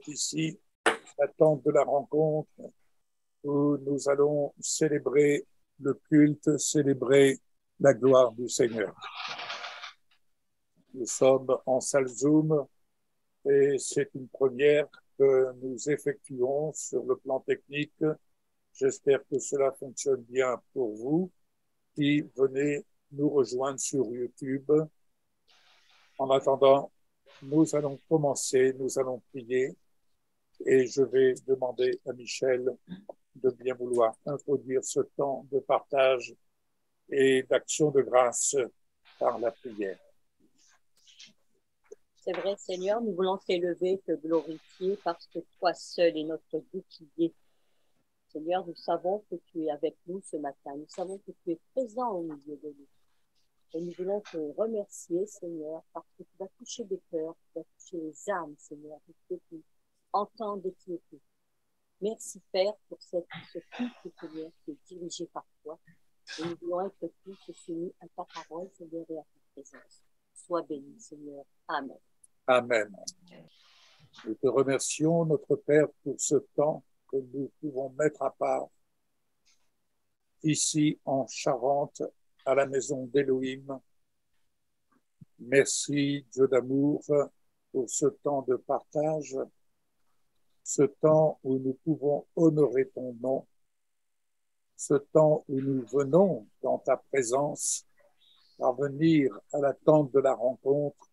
est ici, la tente de la rencontre, où nous allons célébrer le culte, célébrer la gloire du Seigneur. Nous sommes en salle Zoom et c'est une première que nous effectuons sur le plan technique. J'espère que cela fonctionne bien pour vous qui venez nous rejoindre sur YouTube. En attendant, nous allons commencer, nous allons prier et je vais demander à Michel de bien vouloir introduire ce temps de partage et d'action de grâce par la prière. C'est vrai, Seigneur, nous voulons t'élever, te glorifier parce que toi seul est notre bouclier. Seigneur, nous savons que tu es avec nous ce matin. Nous savons que tu es présent au milieu de nous. Et nous voulons te remercier, Seigneur, parce que tu vas toucher des cœurs, tu vas toucher les âmes, Seigneur, de ceux qui entendent et qui écoutent. Merci, Père, pour ce culte, Seigneur, qui est dirigé par toi. Et nous voulons être tous soumis à ta parole, Seigneur, et à ta présence. Sois béni, Seigneur. Amen. Amen. Nous te remercions, notre Père, pour ce temps que nous pouvons mettre à part ici en Charente, à la maison d'Élohim. Merci, Dieu d'amour, pour ce temps de partage, ce temps où nous pouvons honorer ton nom, ce temps où nous venons dans ta présence, parvenir à la tente de la rencontre,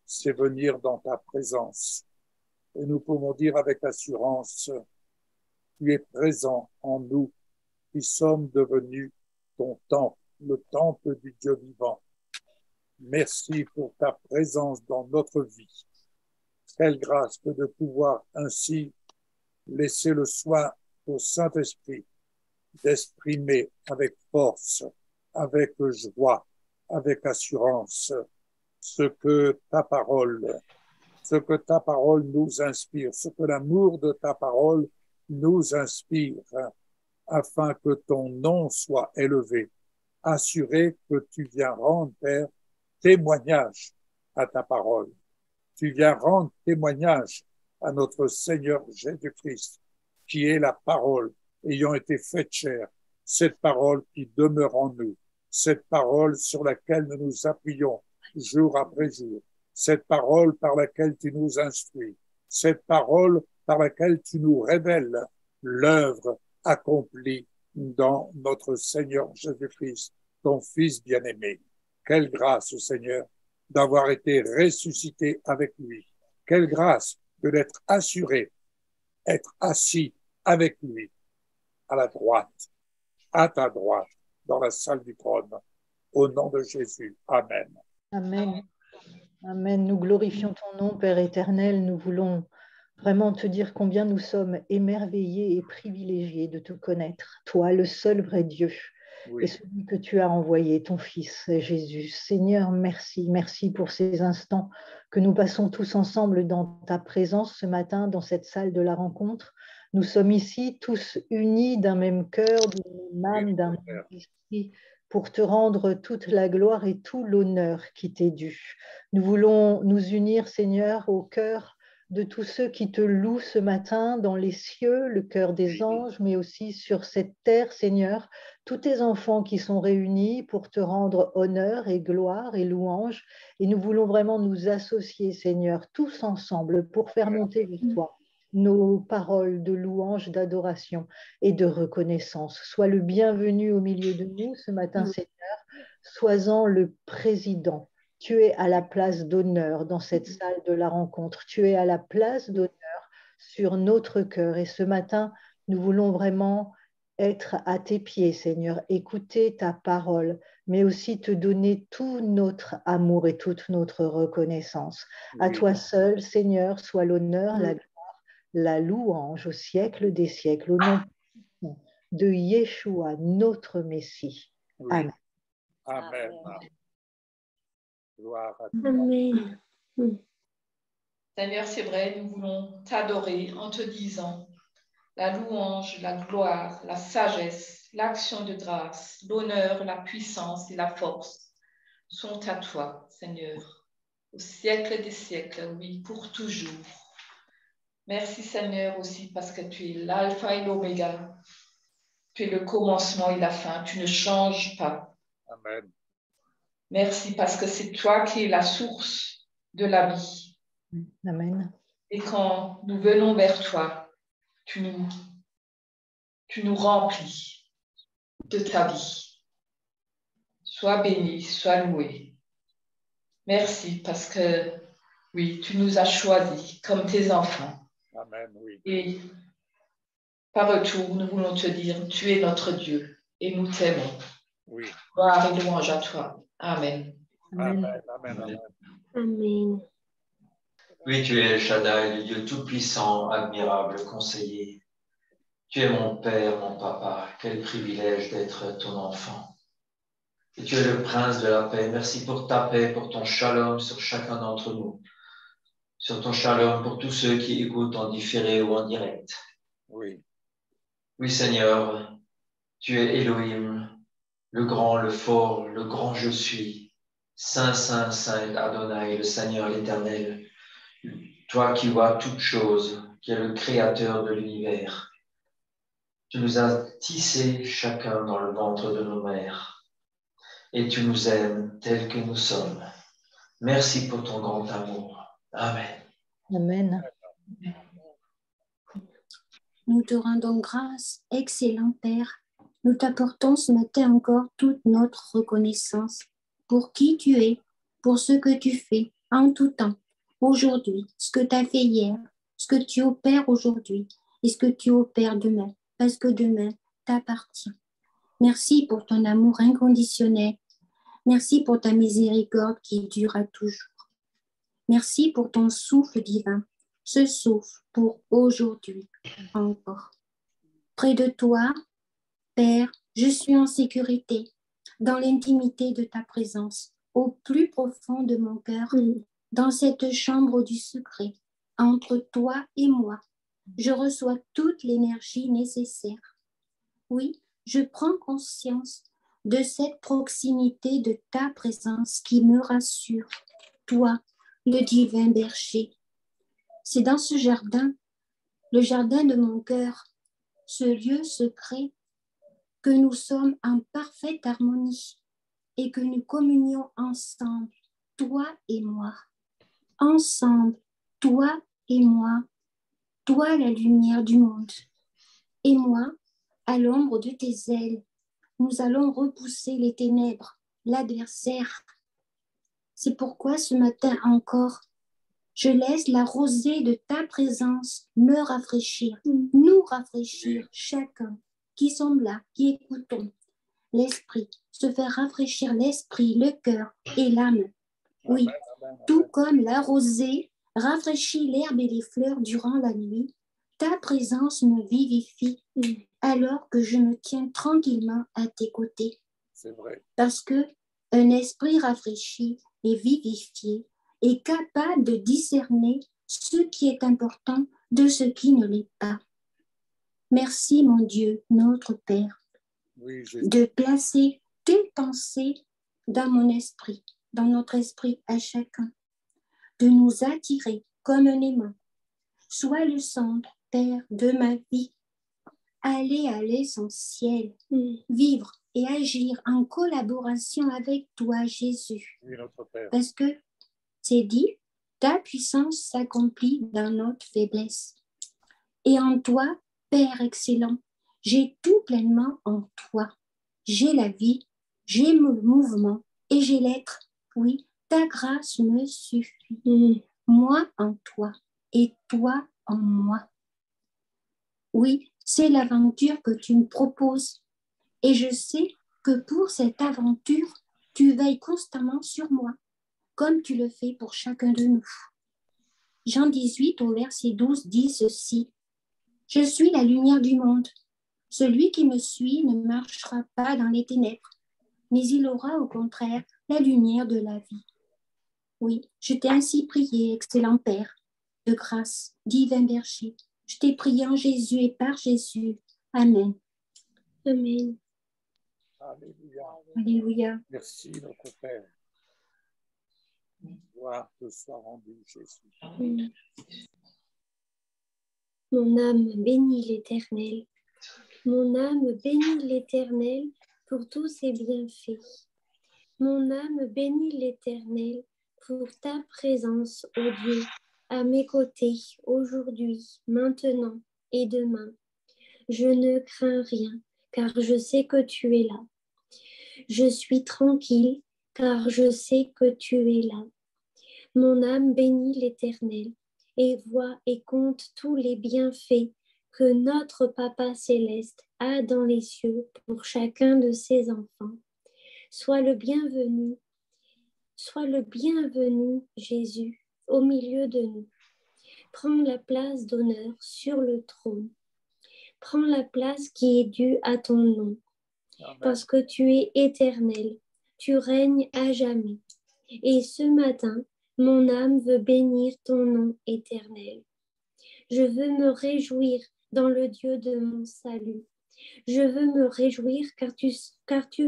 c'est venir dans ta présence. Et nous pouvons dire avec assurance, tu es présent en nous, qui sommes devenus ton temple, le temple du Dieu vivant. Merci pour ta présence dans notre vie. Quelle grâce que de pouvoir ainsi laisser le soin au Saint-Esprit d'exprimer avec force, avec joie, avec assurance ce que ta parole nous inspire, ce que l'amour de ta parole nous inspire, afin que ton nom soit élevé, assuré que tu viens rendre, Père, témoignage à ta parole. Tu viens rendre témoignage à notre Seigneur Jésus-Christ, qui est la parole ayant été faite chair, cette parole qui demeure en nous, cette parole sur laquelle nous nous appuyons jour après jour, cette parole par laquelle tu nous instruis, cette parole par laquelle tu nous révèles l'œuvre accomplie dans notre Seigneur Jésus-Christ, ton Fils bien-aimé. Quelle grâce, Seigneur, d'avoir été ressuscité avec lui. Quelle grâce que d'être assuré, être assis avec lui à la droite, à ta droite, dans la salle du trône. Au nom de Jésus. Amen. Amen. Amen. Nous glorifions ton nom, Père éternel. Nous voulons vraiment te dire combien nous sommes émerveillés et privilégiés de te connaître, toi, le seul vrai Dieu, Oui. et celui que tu as envoyé, ton Fils Jésus. Seigneur, merci. Merci pour ces instants que nous passons tous ensemble dans ta présence ce matin, dans cette salle de la rencontre. Nous sommes ici tous unis d'un même cœur, d'une même âme, d'un même esprit, pour te rendre toute la gloire et tout l'honneur qui t'est dû. Nous voulons nous unir, Seigneur, au cœur de tous ceux qui te louent ce matin dans les cieux, le cœur des anges, mais aussi sur cette terre, Seigneur, tous tes enfants qui sont réunis pour te rendre honneur et gloire et louange. Et nous voulons vraiment nous associer, Seigneur, tous ensemble pour faire monter vers toi nos paroles de louange, d'adoration et de reconnaissance. Sois le bienvenu au milieu de nous ce matin, Seigneur. Sois-en le président. Tu es à la place d'honneur dans cette salle de la rencontre. Tu es à la place d'honneur sur notre cœur. Et ce matin, nous voulons vraiment être à tes pieds, Seigneur, écouter ta parole, mais aussi te donner tout notre amour et toute notre reconnaissance. À toi seul, Seigneur, soit l'honneur, la gloire, la louange au siècle des siècles, au nom de Yeshua, notre Messie. Oui. Amen. Amen. Amen. Gloire à toi. Amen. Seigneur, c'est vrai, nous voulons t'adorer en te disant la louange, la gloire, la sagesse, l'action de grâce, l'honneur, la puissance et la force sont à toi, Seigneur, au siècle des siècles, oui, pour toujours. Merci Seigneur aussi parce que tu es l'alpha et l'oméga. Tu es le commencement et la fin. Tu ne changes pas. Amen. Merci parce que c'est toi qui es la source de la vie. Amen. Et quand nous venons vers toi, tu nous remplis de ta vie. Sois béni, sois loué. Merci parce que, oui, tu nous as choisis comme tes enfants. Amen, oui. Et par retour, nous voulons te dire, tu es notre Dieu et nous t'aimons. Oui. Gloire et louange à toi. Amen. Amen, amen, amen. Amen. Oui, tu es El Shaddai, le Dieu tout-puissant, admirable, conseiller. Tu es mon Père, mon Papa. Quel privilège d'être ton enfant. Et tu es le prince de la paix. Merci pour ta paix, pour ton shalom sur chacun d'entre nous. Sur ton shalom pour tous ceux qui écoutent en différé ou en direct. Oui. Oui, Seigneur, tu es Elohim, le grand, le fort, le grand je suis. Saint, Saint, Saint Adonai, le Seigneur l'Éternel. Toi qui vois toutes choses, qui es le créateur de l'univers. Tu nous as tissés chacun dans le ventre de nos mères. Et tu nous aimes tels que nous sommes. Merci pour ton grand amour. Amen. Amen. Nous te rendons grâce, excellent Père. Nous t'apportons ce matin encore toute notre reconnaissance pour qui tu es, pour ce que tu fais en tout temps, aujourd'hui, ce que tu as fait hier, ce que tu opères aujourd'hui et ce que tu opères demain, parce que demain t'appartient. Merci pour ton amour inconditionnel. Merci pour ta miséricorde qui dure à toujours. Merci pour ton souffle divin, ce souffle pour aujourd'hui encore. Près de toi, Père, je suis en sécurité, dans l'intimité de ta présence, au plus profond de mon cœur, dans cette chambre du secret, entre toi et moi. Je reçois toute l'énergie nécessaire. Oui, je prends conscience de cette proximité de ta présence qui me rassure. Toi, le divin berger. C'est dans ce jardin, le jardin de mon cœur, ce lieu secret, que nous sommes en parfaite harmonie et que nous communions ensemble, toi et moi. Ensemble, toi et moi, toi la lumière du monde. Et moi, à l'ombre de tes ailes, nous allons repousser les ténèbres, l'adversaire. C'est pourquoi ce matin encore, je laisse la rosée de ta présence me rafraîchir, nous rafraîchir chacun qui sommes là, qui écoutons. L'esprit, se faire rafraîchir l'esprit, le cœur et l'âme. Oui, tout comme la rosée rafraîchit l'herbe et les fleurs durant la nuit, ta présence me vivifie alors que je me tiens tranquillement à tes côtés. C'est vrai. Parce que un esprit rafraîchi et vivifié est capable de discerner ce qui est important de ce qui ne l'est pas. Merci, mon Dieu, notre Père, de placer tes pensées dans mon esprit, dans notre esprit à chacun, de nous attirer comme un aimant. Sois le centre, Père, de ma vie. Aller à l'essentiel, vivre et agir en collaboration avec toi, Jésus. Oui, notre Père. Parce que c'est dit, ta puissance s'accomplit dans notre faiblesse. Et en toi, Père excellent, j'ai tout pleinement en toi. J'ai la vie, j'ai le mouvement et j'ai l'être. Oui, ta grâce me suffit. Moi en toi et toi en moi. Oui, c'est l'aventure que tu me proposes. Et je sais que pour cette aventure, tu veilles constamment sur moi, comme tu le fais pour chacun de nous. Jean 18 au verset 12 dit ceci. Je suis la lumière du monde. Celui qui me suit ne marchera pas dans les ténèbres, mais il aura au contraire la lumière de la vie. Oui, je t'ai ainsi prié, excellent Père, de grâce, divin berger. Je t'ai prié en Jésus et par Jésus. Amen. Amen. Alléluia. Alléluia. Merci, notre Père. Gloire te soit rendue, Jésus. Amen. Mon âme bénit l'Éternel. Mon âme bénit l'Éternel pour tous ses bienfaits. Mon âme bénit l'Éternel pour ta présence, ô Dieu, à mes côtés, aujourd'hui, maintenant et demain. Je ne crains rien, car je sais que tu es là. Je suis tranquille, car je sais que tu es là. Mon âme bénit l'Éternel et voit et compte tous les bienfaits que notre Papa céleste a dans les cieux pour chacun de ses enfants. Sois le bienvenu, Jésus, au milieu de nous. Prends la place d'honneur sur le trône. Prends la place qui est due à ton nom. Amen. Parce que tu es éternel, tu règnes à jamais. Et ce matin, mon âme veut bénir ton nom éternel. Je veux me réjouir dans le Dieu de mon salut. Je veux me réjouir car tu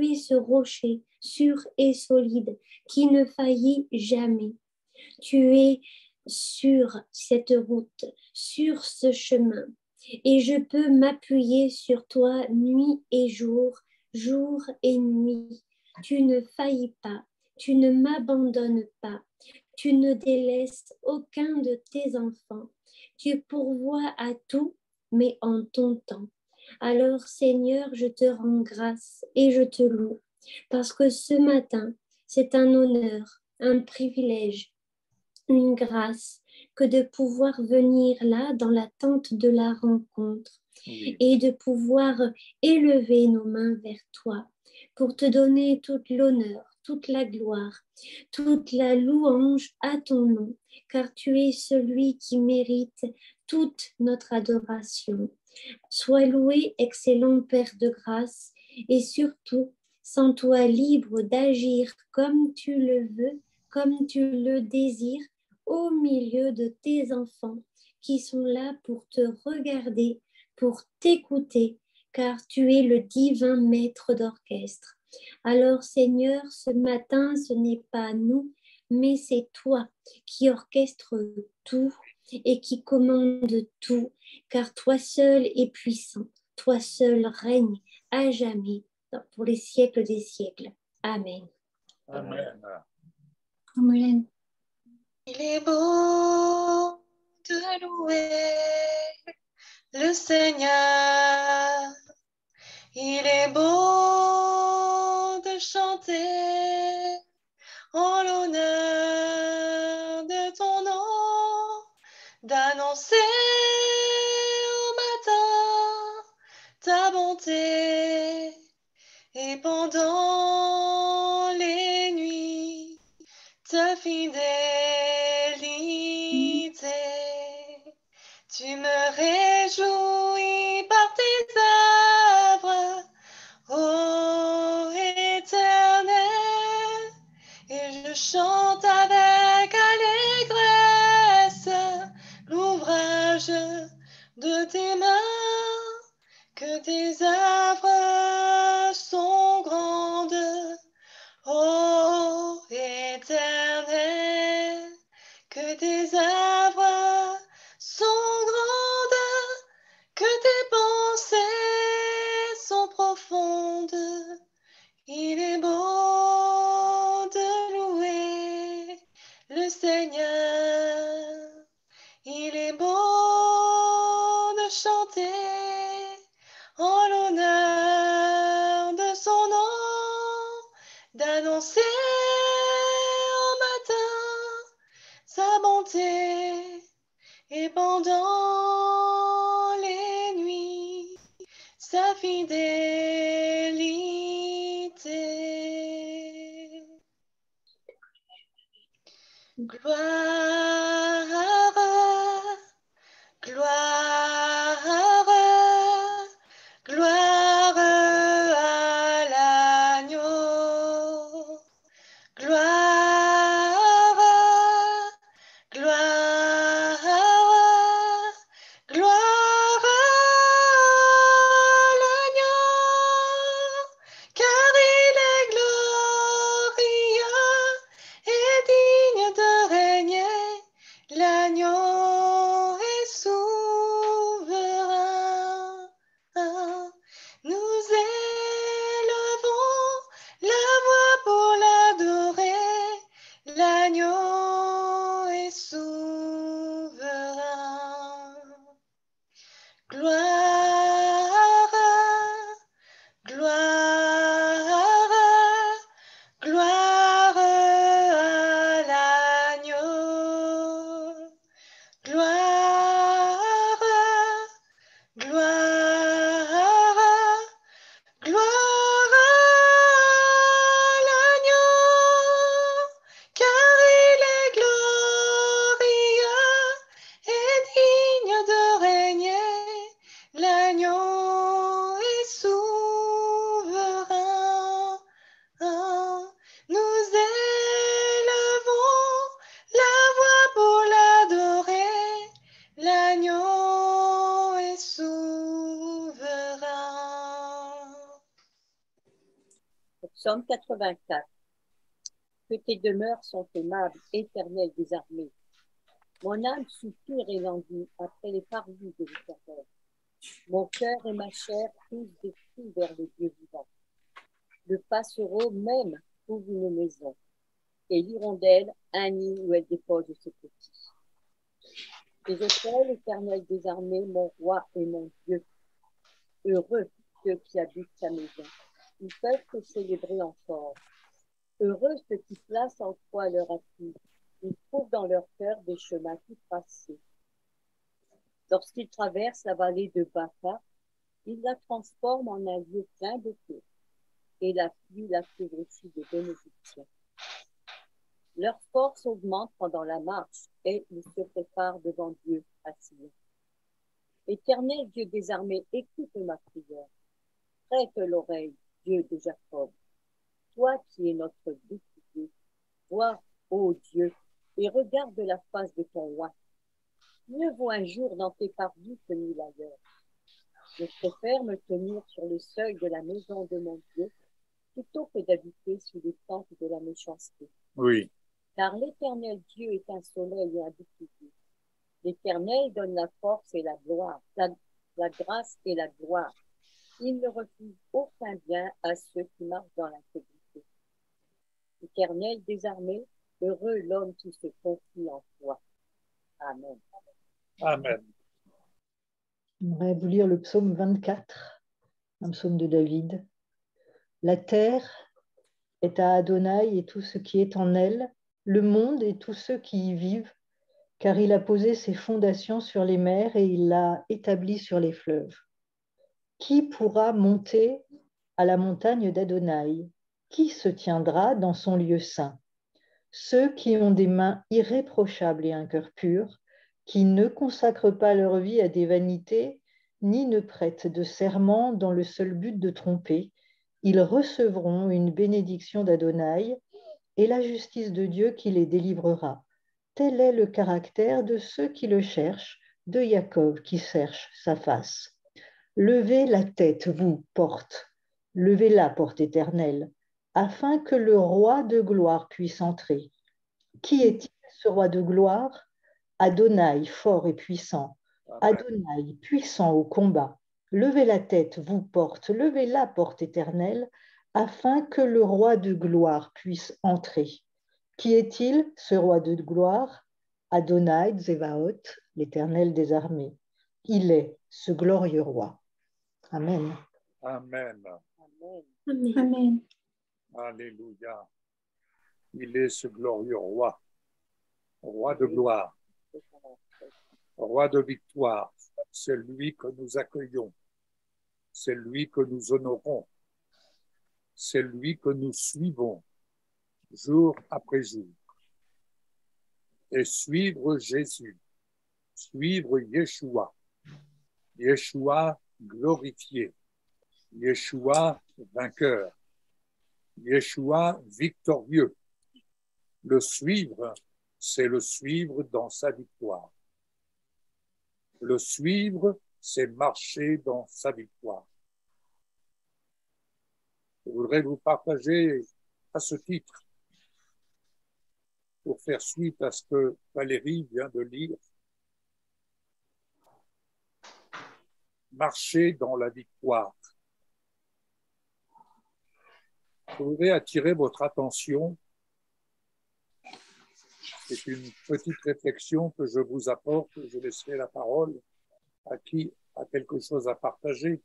es ce rocher sûr et solide qui ne faillit jamais. Tu es sur cette route, sur ce chemin, et je peux m'appuyer sur toi nuit et jour, jour et nuit. Tu ne faillis pas, tu ne m'abandonnes pas, tu ne délaisses aucun de tes enfants. Tu pourvois à tout, mais en ton temps. Alors, Seigneur, je te rends grâce et je te loue, parce que ce matin, c'est un honneur, un privilège, une grâce que de pouvoir venir là dans la tente de la rencontre et de pouvoir élever nos mains vers toi pour te donner toute l'honneur, toute la gloire, toute la louange à ton nom, car tu es celui qui mérite toute notre adoration. Sois loué, excellent Père de grâce, et surtout, sens toi libre d'agir comme tu le veux, comme tu le désires, au milieu de tes enfants qui sont là pour te regarder, pour t'écouter, car tu es le divin maître d'orchestre. Alors Seigneur, ce matin, ce n'est pas nous, mais c'est toi qui orchestres tout et qui commande tout, car toi seul es puissant, toi seul règnes à jamais pour les siècles des siècles. Amen. Amen. Amen. Il est beau de louer le Seigneur. Il est beau de chanter en l'honneur de ton nom, d'annoncer au matin ta bonté et pendant les nuits ta fidélité. Tu me réjouis par tes œuvres, ô Éternel, et je chante avec allégresse l'ouvrage de tes mains, que tes œuvres sont grandes, ô Éternel, que tes œuvres sont grandes, que tes pensées sont profondes. Il est beau de louer le Seigneur. Il est beau de chanter en l'honneur de son nom, d'annoncer au matin sa bonté et pendant les nuits sa fidélité. Gloire, gloire, gloire à l'agneau. Gloire, gloire, gloire à l'agneau, car il est glorieux et digne de régner Psaume 84. Que tes demeures sont aimables, éternel des armées. Mon âme soupire et languit après les parvis de l'Éternel. Mon cœur et ma chair poussent des cris vers le Dieu vivant. Le passereau même trouve une maison, et l'hirondelle un nid où elle dépose ses petits. Tes autels, Éternel des armées, mon roi et mon Dieu. Heureux ceux qui habitent ta maison. Ils peuvent te célébrer encore. Heureux ceux qui placent en toi leur appui. Ils trouvent dans leur cœur des chemins tout tracés. Lorsqu'ils traversent la vallée de Baca, ils la transforment en un lieu plein de paix. Et la pluie la couvre aussi de bénédictions. Leur force augmente pendant la marche et ils se préparent devant Dieu à Sion. Éternel Dieu des armées, écoute ma prière. Prête l'oreille, Dieu de Jacob. Toi qui es notre bouclier, vois, ô Dieu, et regarde la face de ton roi. Mieux vaut un jour dans tes parvis que 1000 ailleurs. Je préfère me tenir sur le seuil de la maison de mon Dieu plutôt que d'habiter sous les tentes de la méchanceté. Oui. Car l'Éternel Dieu est un soleil et un bouclier. L'Éternel donne la force et la gloire, la grâce et la gloire. Il ne refuse aucun bien à ceux qui marchent dans l'intégrité. Éternel des armées, heureux l'homme qui se confie en toi. Amen. Amen. J'aimerais vous lire le psaume 24, un psaume de David. La terre est à Adonai et tout ce qui est en elle, le monde et tous ceux qui y vivent, car il a posé ses fondations sur les mers et il l'a établi sur les fleuves. Qui pourra monter à la montagne d'Adonai? Qui se tiendra dans son lieu saint? Ceux qui ont des mains irréprochables et un cœur pur, qui ne consacrent pas leur vie à des vanités, ni ne prêtent de serment dans le seul but de tromper, ils recevront une bénédiction d'Adonai et la justice de Dieu qui les délivrera. Tel est le caractère de ceux qui le cherchent, de Jacob qui cherche sa face. Levez la tête, vous, portes, levez la porte éternelle, afin que le roi de gloire puisse entrer. Qui est-il, ce roi de gloire? Adonai, fort et puissant. Adonai, puissant au combat. Levez la tête, vous, portes, levez la porte éternelle, afin que le roi de gloire puisse entrer. Qui est-il, ce roi de gloire? Adonai, Tsevaot, l'Éternel des armées. Il est ce glorieux roi. Amen. Amen. Amen. Amen. Alléluia. Il est ce glorieux roi, roi de gloire, roi de victoire. C'est lui que nous accueillons, c'est lui que nous honorons, c'est lui que nous suivons jour après jour. Et suivre Jésus, suivre Yeshua, Yeshua glorifié, Yeshua vainqueur, Yeshua victorieux. Le suivre, c'est le suivre dans sa victoire. Le suivre, c'est marcher dans sa victoire. Je voudrais vous partager à ce titre, pour faire suite à ce que Valérie vient de lire, marcher dans la victoire. Je voudrais attirer votre attention. C'est une petite réflexion que je vous apporte. Je laisserai la parole à qui a quelque chose à partager.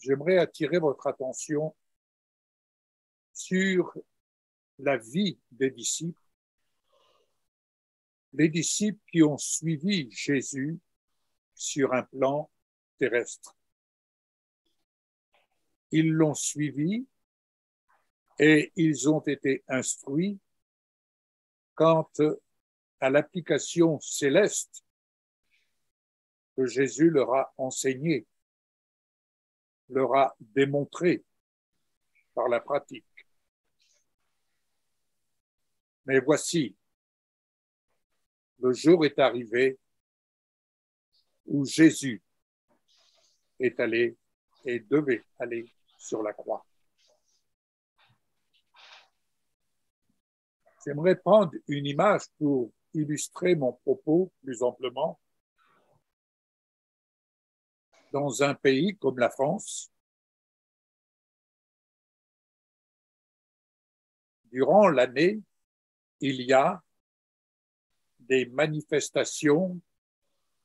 J'aimerais attirer votre attention sur la vie des disciples, les disciples qui ont suivi Jésus sur un plan terrestre. Ils l'ont suivi et ils ont été instruits quant à l'application céleste que Jésus leur a enseignée, leur a démontré par la pratique. Mais voici, le jour est arrivé où Jésus est allé et devait aller sur la croix. J'aimerais prendre une image pour illustrer mon propos plus amplement. Dans un pays comme la France, durant l'année, il y a des manifestations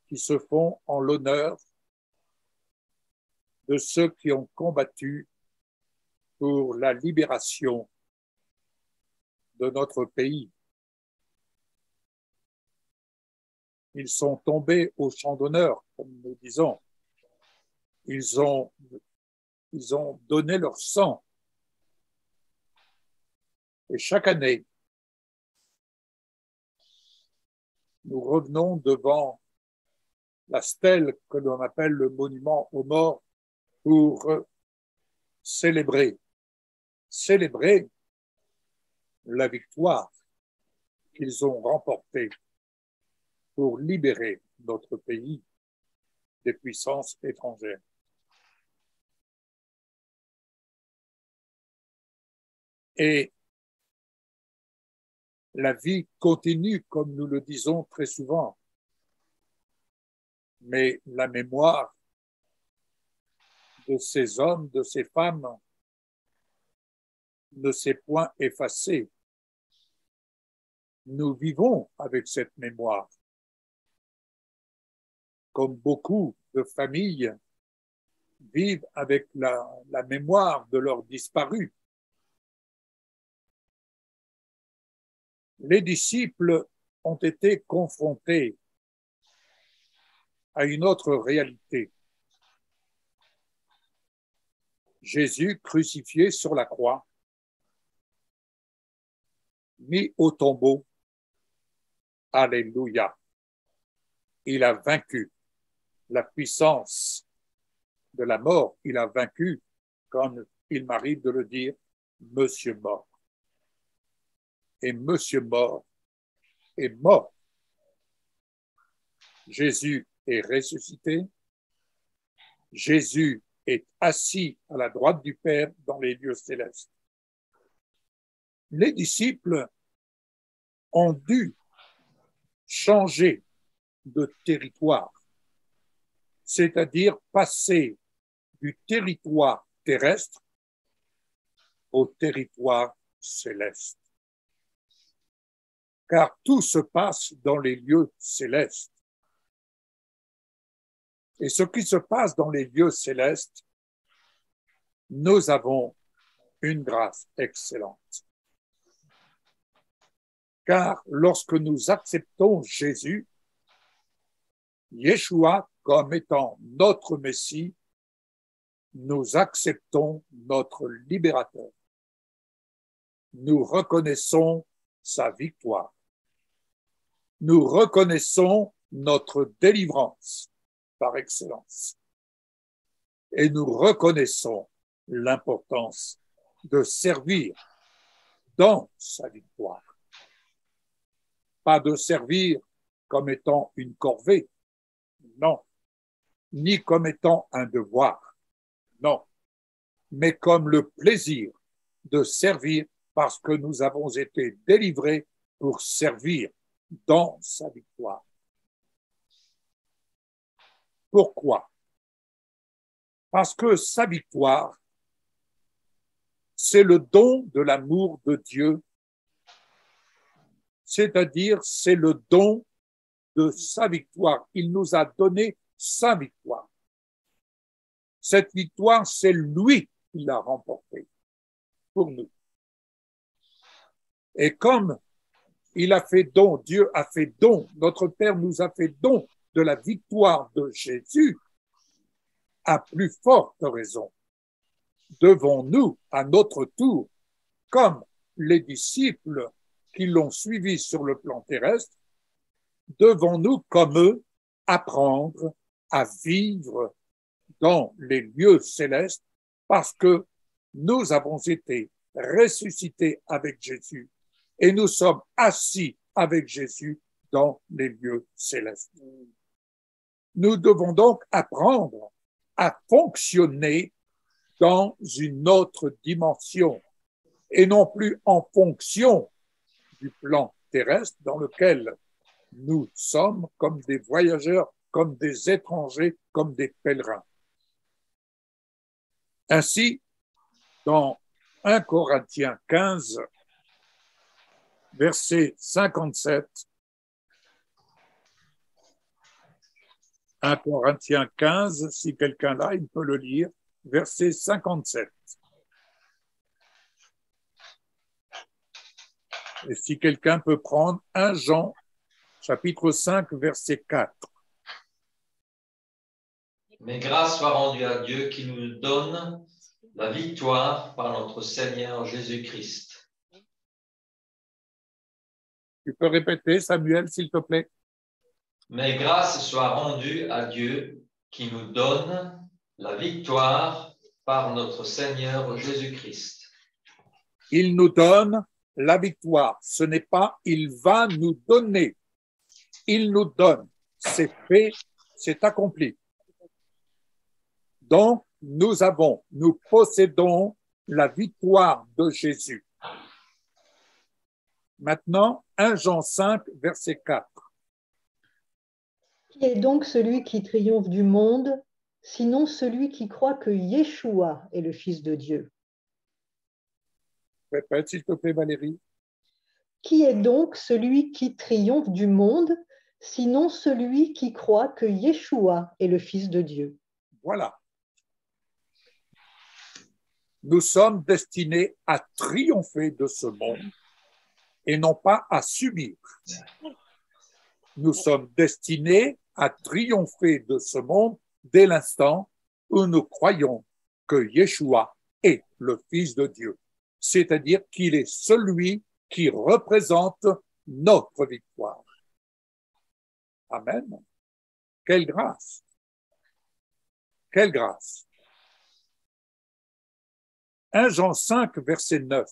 qui se font en l'honneur de ceux qui ont combattu pour la libération de notre pays. Ils sont tombés au champ d'honneur, comme nous disons. Ils ont donné leur sang. Et chaque année, nous revenons devant la stèle que l'on appelle le monument aux morts pour célébrer la victoire qu'ils ont remportée pour libérer notre pays des puissances étrangères. Et la vie continue, comme nous le disons très souvent, mais la mémoire de ces hommes, de ces femmes, ne s'est point effacée. Nous vivons avec cette mémoire. Comme beaucoup de familles vivent avec la mémoire de leurs disparus. Les disciples ont été confrontés à une autre réalité. Jésus crucifié sur la croix, mis au tombeau, alléluia. Il a vaincu la puissance de la mort. Il a vaincu, comme il m'arrive de le dire, Monsieur mort. Et Monsieur mort est mort. Jésus est ressuscité. Jésus est assis à la droite du Père dans les lieux célestes. Les disciples ont dû changer de territoire, c'est-à-dire passer du territoire terrestre au territoire céleste. Car tout se passe dans les lieux célestes. Et ce qui se passe dans les lieux célestes, nous avons une grâce excellente. Car lorsque nous acceptons Jésus, Yeshua, comme étant notre Messie, nous acceptons notre libérateur. Nous reconnaissons sa victoire. Nous reconnaissons notre délivrance par excellence. Et nous reconnaissons l'importance de servir dans sa victoire. Pas de servir comme étant une corvée, non, ni comme étant un devoir, non, mais comme le plaisir de servir parce que nous avons été délivrés pour servir dans sa victoire. Pourquoi? Parce que sa victoire, c'est le don de l'amour de Dieu, c'est-à-dire c'est le don de sa victoire. Il nous a donné sa victoire. Cette victoire, c'est lui qui l'a remportée pour nous. Et comme il a fait don, Dieu a fait don, notre Père nous a fait don de la victoire de Jésus, à plus forte raison, devons-nous, à notre tour, comme les disciples qui l'ont suivi sur le plan terrestre, devons-nous, comme eux, apprendre à vivre dans les lieux célestes parce que nous avons été ressuscités avec Jésus et nous sommes assis avec Jésus dans les lieux célestes. Nous devons donc apprendre à fonctionner dans une autre dimension et non plus en fonction du plan terrestre dans lequel nous sommes comme des voyageurs, comme des étrangers, comme des pèlerins. Ainsi, dans 1 Corinthiens 15, verset 57, 1 Corinthiens 15, si quelqu'un l'a, il peut le lire, verset 57. Et si quelqu'un peut prendre 1 Jean, chapitre 5, verset 4. Mais grâce soit rendue à Dieu qui nous donne la victoire par notre Seigneur Jésus-Christ. Tu peux répéter, Samuel, s'il te plaît? Mais grâce soit rendue à Dieu qui nous donne la victoire par notre Seigneur Jésus-Christ. Il nous donne la victoire. Ce n'est pas « il va nous donner ». Il nous donne. C'est fait, c'est accompli. Donc, nous possédons la victoire de Jésus. Maintenant, 1 Jean 5, verset 4. Qui est donc celui qui triomphe du monde, sinon celui qui croit que Yeshua est le Fils de Dieu? Répète, s'il te plaît, Valérie. Qui est donc celui qui triomphe du monde, sinon celui qui croit que Yeshua est le Fils de Dieu? Voilà. Nous sommes destinés à triompher de ce monde et non pas à subir. Nous sommes destinés à triompher de ce monde dès l'instant où nous croyons que Yeshua est le Fils de Dieu, c'est-à-dire qu'il est celui qui représente notre victoire. Amen. Quelle grâce! Quelle grâce! 1 Jean 5, verset 9.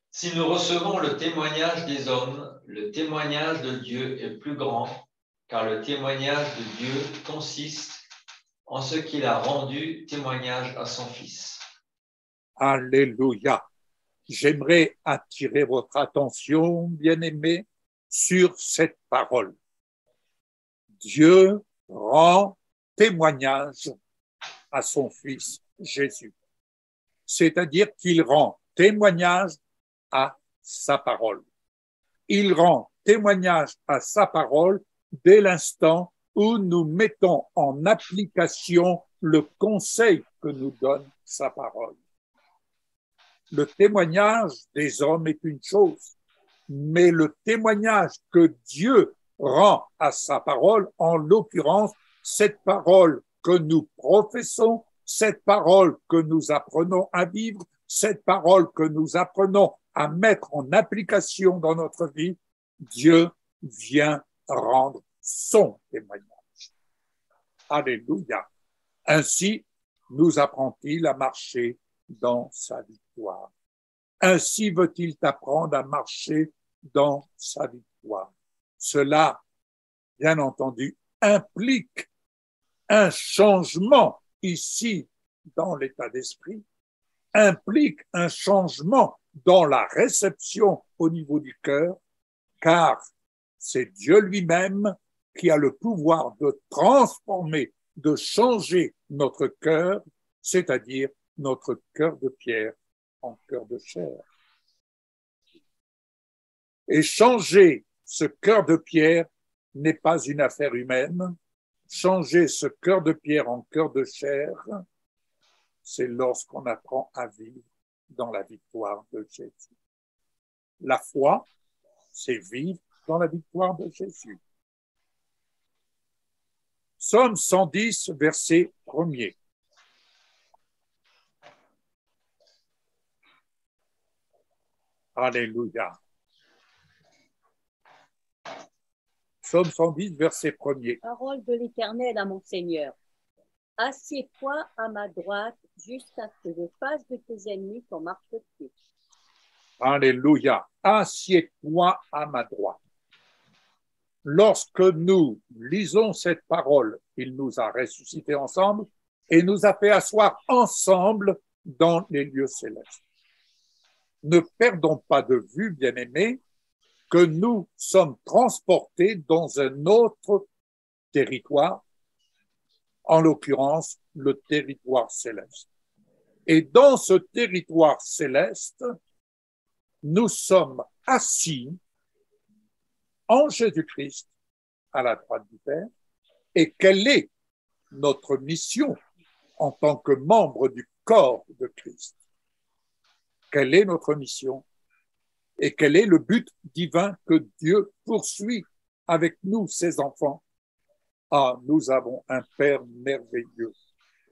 Si nous recevons le témoignage des hommes, le témoignage de Dieu est plus grand, car le témoignage de Dieu consiste en ce qu'il a rendu témoignage à son Fils. Alléluia. J'aimerais attirer votre attention, bien-aimés, sur cette parole. Dieu rend témoignage à son Fils Jésus. C'est-à-dire qu'il rend témoignage à sa parole. Il rend témoignage à sa parole dès l'instant où nous mettons en application le conseil que nous donne sa parole. Le témoignage des hommes est une chose, mais le témoignage que Dieu rend à sa parole, en l'occurrence, cette parole que nous professons, cette parole que nous apprenons à vivre, cette parole que nous apprenons à mettre en application dans notre vie, Dieu vient rendre son témoignage. Alléluia. Ainsi, nous apprend-il à marcher dans sa victoire. Ainsi veut-il t'apprendre à marcher dans sa victoire. Cela, bien entendu, implique un changement ici dans l'état d'esprit, implique un changement dans la réception au niveau du cœur, car c'est Dieu lui-même qui a le pouvoir de transformer, de changer notre cœur, c'est-à-dire notre cœur de pierre en cœur de chair. Et changer ce cœur de pierre n'est pas une affaire humaine. Changer ce cœur de pierre en cœur de chair, c'est lorsqu'on apprend à vivre dans la victoire de Jésus. La foi, c'est vivre dans la victoire de Jésus. Psaume 110, verset 1er. Alléluia. Psaume 110, verset 1er. Parole de l'Éternel à mon Seigneur. Assieds-toi à ma droite jusqu'à ce que je fasse de tes ennemis ton marchepied. Alléluia. Assieds-toi à ma droite. lorsque nous lisons cette parole, il nous a ressuscités ensemble et nous a fait asseoir ensemble dans les lieux célestes. Ne perdons pas de vue, bien-aimés, que nous sommes transportés dans un autre territoire, en l'occurrence le territoire céleste. Et dans ce territoire céleste, nous sommes assis en Jésus-Christ à la droite du Père. Et quelle est notre mission en tant que membre du corps de Christ? Quelle est notre mission? Et quel est le but divin que Dieu poursuit avec nous, ses enfants? Ah, nous avons un Père merveilleux.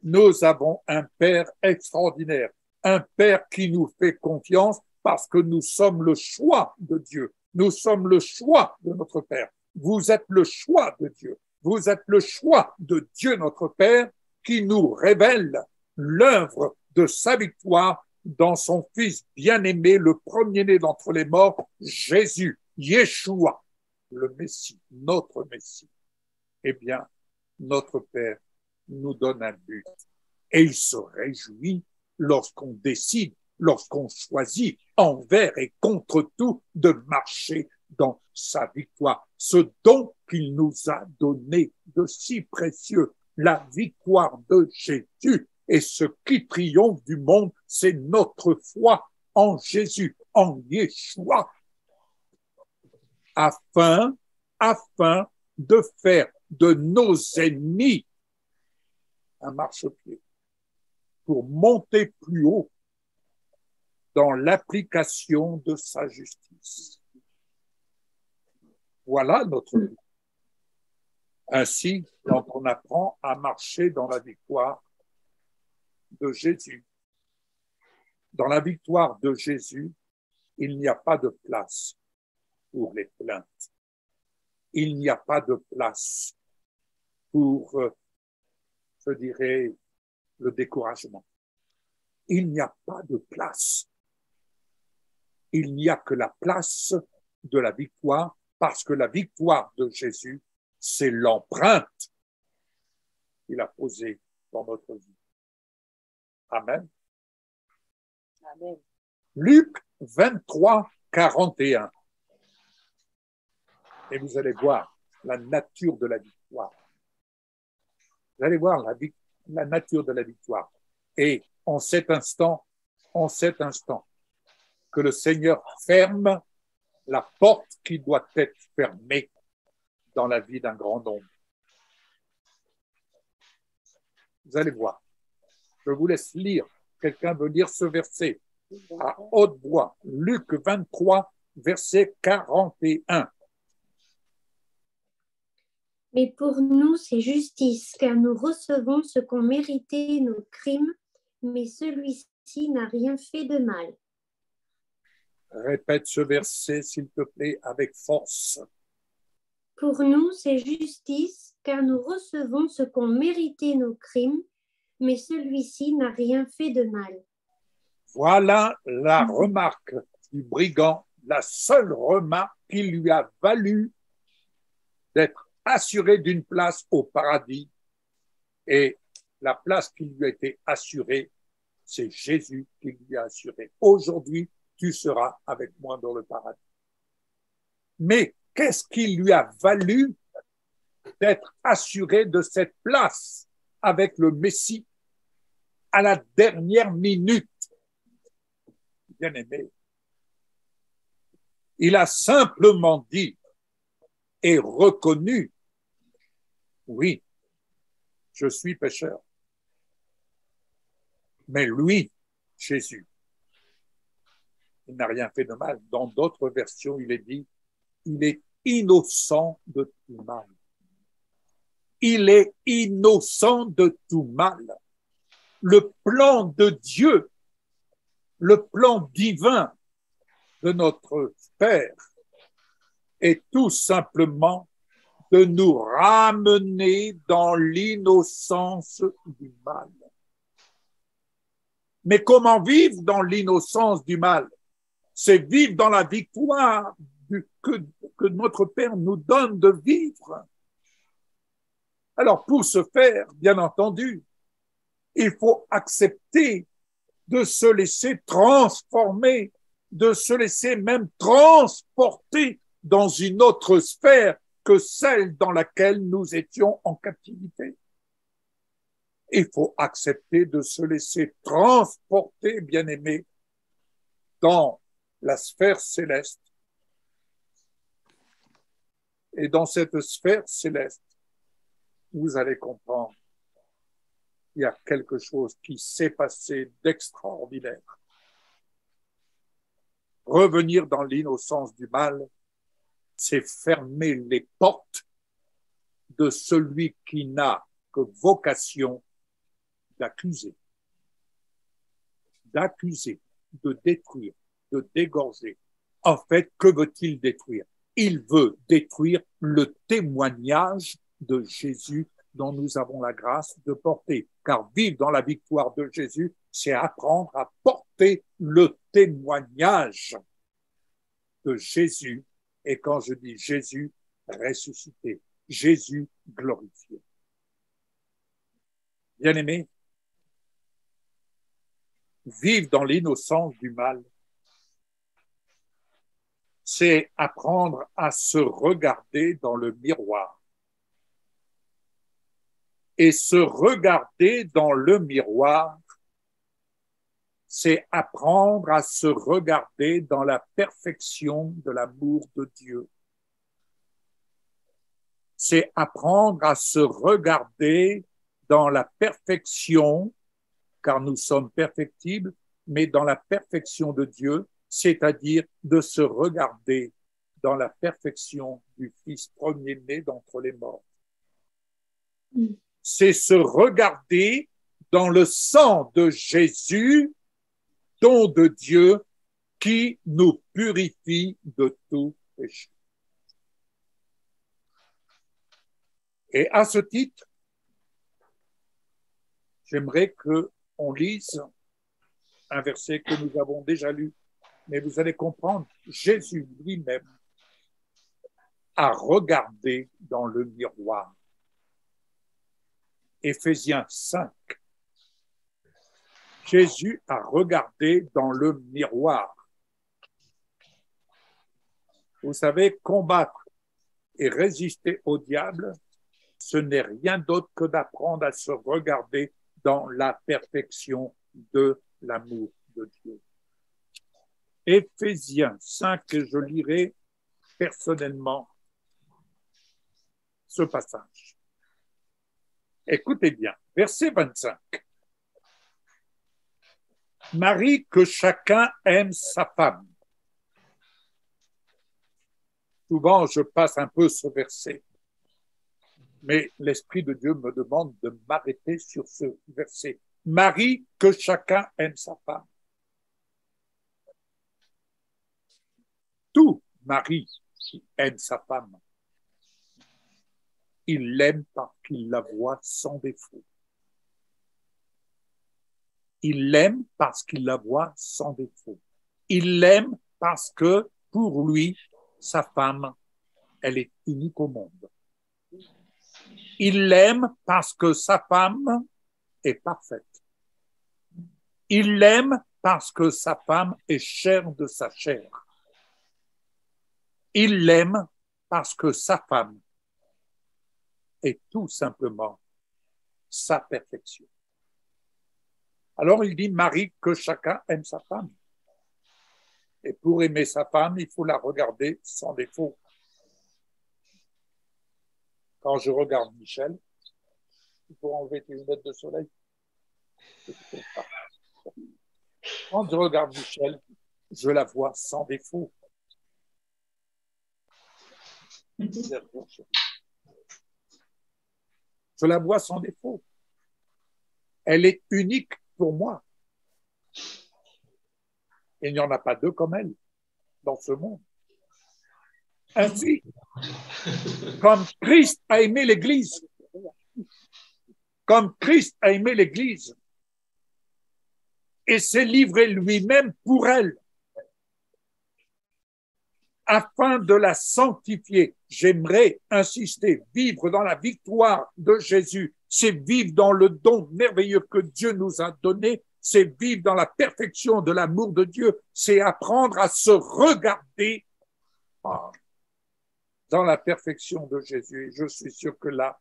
Nous avons un Père extraordinaire. Un Père qui nous fait confiance parce que nous sommes le choix de Dieu. Nous sommes le choix de notre Père. Vous êtes le choix de Dieu. Vous êtes le choix de Dieu, notre Père, qui nous révèle l'œuvre de sa victoire dans son Fils bien-aimé, le premier-né d'entre les morts, Jésus, Yeshua, le Messie, notre Messie. Eh bien, notre Père nous donne un but. Et il se réjouit lorsqu'on décide, lorsqu'on choisit envers et contre tout de marcher dans sa victoire. Ce don qu'il nous a donné de si précieux, la victoire de Jésus. Et ce qui triomphe du monde, c'est notre foi en Jésus, en Yeshua, afin de faire de nos ennemis un marchepied pour monter plus haut dans l'application de sa justice. Voilà notre but. Ainsi, quand on apprend à marcher dans la victoire de Jésus, dans la victoire de Jésus, il n'y a pas de place pour les plaintes. Il n'y a pas de place pour, je dirais, le découragement. Il n'y a pas de place. Il n'y a que la place de la victoire, parce que la victoire de Jésus, c'est l'empreinte qu'il a posée dans notre vie. Amen. Amen. Luc 23, 41. Et vous allez voir la nature de la victoire. Vous allez voir la nature de la victoire. Et en cet instant, que le Seigneur ferme la porte qui doit être fermée dans la vie d'un grand nombre. Vous allez voir. Je vous laisse lire. Quelqu'un veut lire ce verset à haute voix. Luc 23, verset 41. Mais pour nous, c'est justice, car nous recevons ce qu'ont mérité nos crimes, mais celui-ci n'a rien fait de mal. Répète ce verset, s'il te plaît, avec force. Pour nous, c'est justice, car nous recevons ce qu'ont mérité nos crimes, mais celui-ci n'a rien fait de mal. Voilà la remarque du brigand, la seule remarque qui lui a valu d'être assuré d'une place au paradis. Et la place qui lui a été assurée, c'est Jésus qui lui a assuré. Aujourd'hui, tu seras avec moi dans le paradis. Mais qu'est-ce qui lui a valu d'être assuré de cette place avec le Messie à la dernière minute? Bien aimé, il a simplement dit et reconnu, oui, je suis pécheur. Mais lui, Jésus, il n'a rien fait de mal. Dans d'autres versions, il est dit, il est innocent de tout mal. Il est innocent de tout mal. Le plan de Dieu, le plan divin de notre Père est tout simplement de nous ramener dans l'innocence du mal. Mais comment vivre dans l'innocence du mal? C'est vivre dans la victoire que notre Père nous donne de vivre. Alors, pour ce faire, bien entendu, il faut accepter de se laisser transformer, de se laisser même transporter dans une autre sphère que celle dans laquelle nous étions en captivité. Il faut accepter de se laisser transporter, bien-aimé, dans la sphère céleste. Et dans cette sphère céleste, vous allez comprendre, il y a quelque chose qui s'est passé d'extraordinaire. Revenir dans l'innocence du mal, c'est fermer les portes de celui qui n'a que vocation d'accuser, de détruire, de dégorger. En fait, que veut-il détruire? Il veut détruire le témoignage de Jésus dont nous avons la grâce de porter. Car vivre dans la victoire de Jésus, c'est apprendre à porter le témoignage de Jésus. Et quand je dis Jésus ressuscité, Jésus glorifié. Bien-aimés, vivre dans l'innocence du mal, c'est apprendre à se regarder dans le miroir. Et se regarder dans le miroir, c'est apprendre à se regarder dans la perfection de l'amour de Dieu. C'est apprendre à se regarder dans la perfection, car nous sommes perfectibles, mais dans la perfection de Dieu, c'est-à-dire de se regarder dans la perfection du Fils premier-né d'entre les morts. C'est se regarder dans le sang de Jésus, don de Dieu, qui nous purifie de tout péché. Et à ce titre, j'aimerais qu'on lise un verset que nous avons déjà lu, mais vous allez comprendre, Jésus lui-même a regardé dans le miroir. Éphésiens 5. Jésus a regardé dans le miroir. Vous savez, combattre et résister au diable, ce n'est rien d'autre que d'apprendre à se regarder dans la perfection de l'amour de Dieu. Éphésiens 5, et je lirai personnellement ce passage. Écoutez bien, verset 25. Marie, que chacun aime sa femme. Souvent, je passe un peu ce verset, mais l'Esprit de Dieu me demande de m'arrêter sur ce verset. Marie, que chacun aime sa femme. Tout mari qui aime sa femme, il l'aime parce qu'il la voit sans défaut. Il l'aime parce qu'il la voit sans défaut. Il l'aime parce que pour lui, sa femme, elle est unique au monde. Il l'aime parce que sa femme est parfaite. Il l'aime parce que sa femme est chair de sa chair. Il l'aime parce que sa femme est tout simplement sa perfection. Alors il dit, Marie, que chacun aime sa femme. Et pour aimer sa femme, il faut la regarder sans défaut. Quand je regarde Michel, il faut enlever tes lunettes de soleil. Quand je regarde Michel, je la vois sans défaut. Je la vois sans défaut. Elle est unique pour moi. Il n'y en a pas deux comme elle dans ce monde. Ainsi, comme Christ a aimé l'Église, et s'est livré lui-même pour elle, afin de la sanctifier. J'aimerais insister, vivre dans la victoire de Jésus, c'est vivre dans le don merveilleux que Dieu nous a donné, c'est vivre dans la perfection de l'amour de Dieu, c'est apprendre à se regarder dans la perfection de Jésus. Et je suis sûr que là,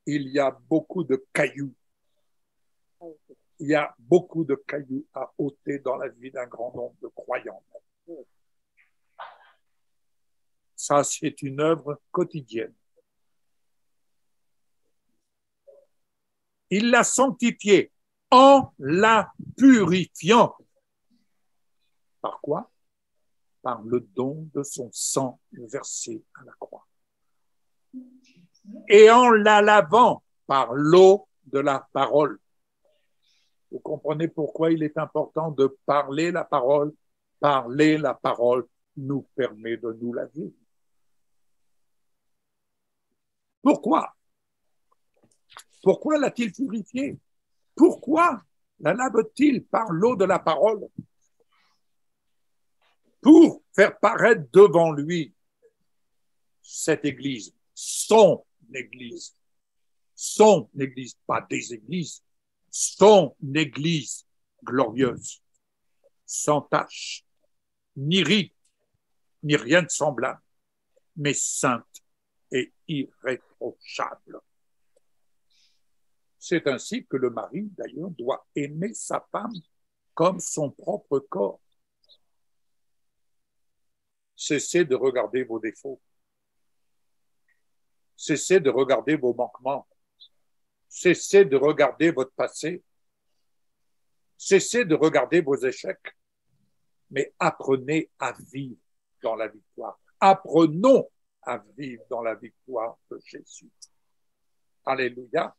il y a beaucoup de cailloux. Il y a beaucoup de cailloux à ôter dans la vie d'un grand nombre de croyants. Ça, c'est une œuvre quotidienne. Il l'a sanctifiée en la purifiant. Par quoi? Par le don de son sang versé à la croix. Et en la lavant par l'eau de la parole. Vous comprenez pourquoi il est important de parler la parole. Parler la parole nous permet de nous laver. Pourquoi? Pourquoi l'a-t-il purifié? Pourquoi la lave-t-il par l'eau de la parole? Pour faire paraître devant lui cette église, son église, pas des églises, son église glorieuse, sans tache, ni rite, ni rien de semblable, mais sainte et irréprochable. C'est ainsi que le mari, d'ailleurs, doit aimer sa femme comme son propre corps. Cessez de regarder vos défauts. Cessez de regarder vos manquements. Cessez de regarder votre passé. Cessez de regarder vos échecs. Mais apprenez à vivre dans la victoire. Apprenons à vivre dans la victoire de Jésus. Alléluia.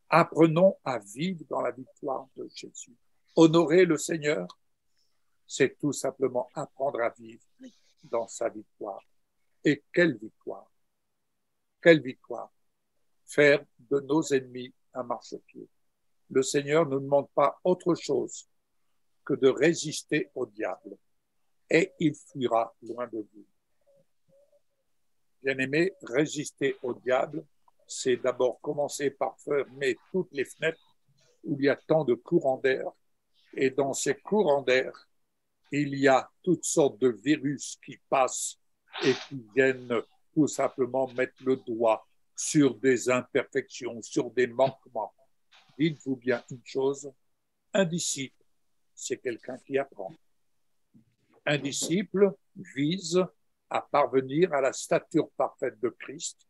Apprenons à vivre dans la victoire de Jésus. Honorer le Seigneur, c'est tout simplement apprendre à vivre dans sa victoire. Et quelle victoire! Quelle victoire! Faire de nos ennemis un marchepied. Le Seigneur ne demande pas autre chose que de résister au diable et il fuira loin de vous. Bien-aimés, résister au diable, c'est d'abord commencer par fermer toutes les fenêtres où il y a tant de courants d'air. Et dans ces courants d'air, il y a toutes sortes de virus qui passent et qui viennent tout simplement mettre le doigt sur des imperfections, sur des manquements. Dites-vous bien une chose, un disciple, c'est quelqu'un qui apprend. Un disciple vise à parvenir à la stature parfaite de Christ.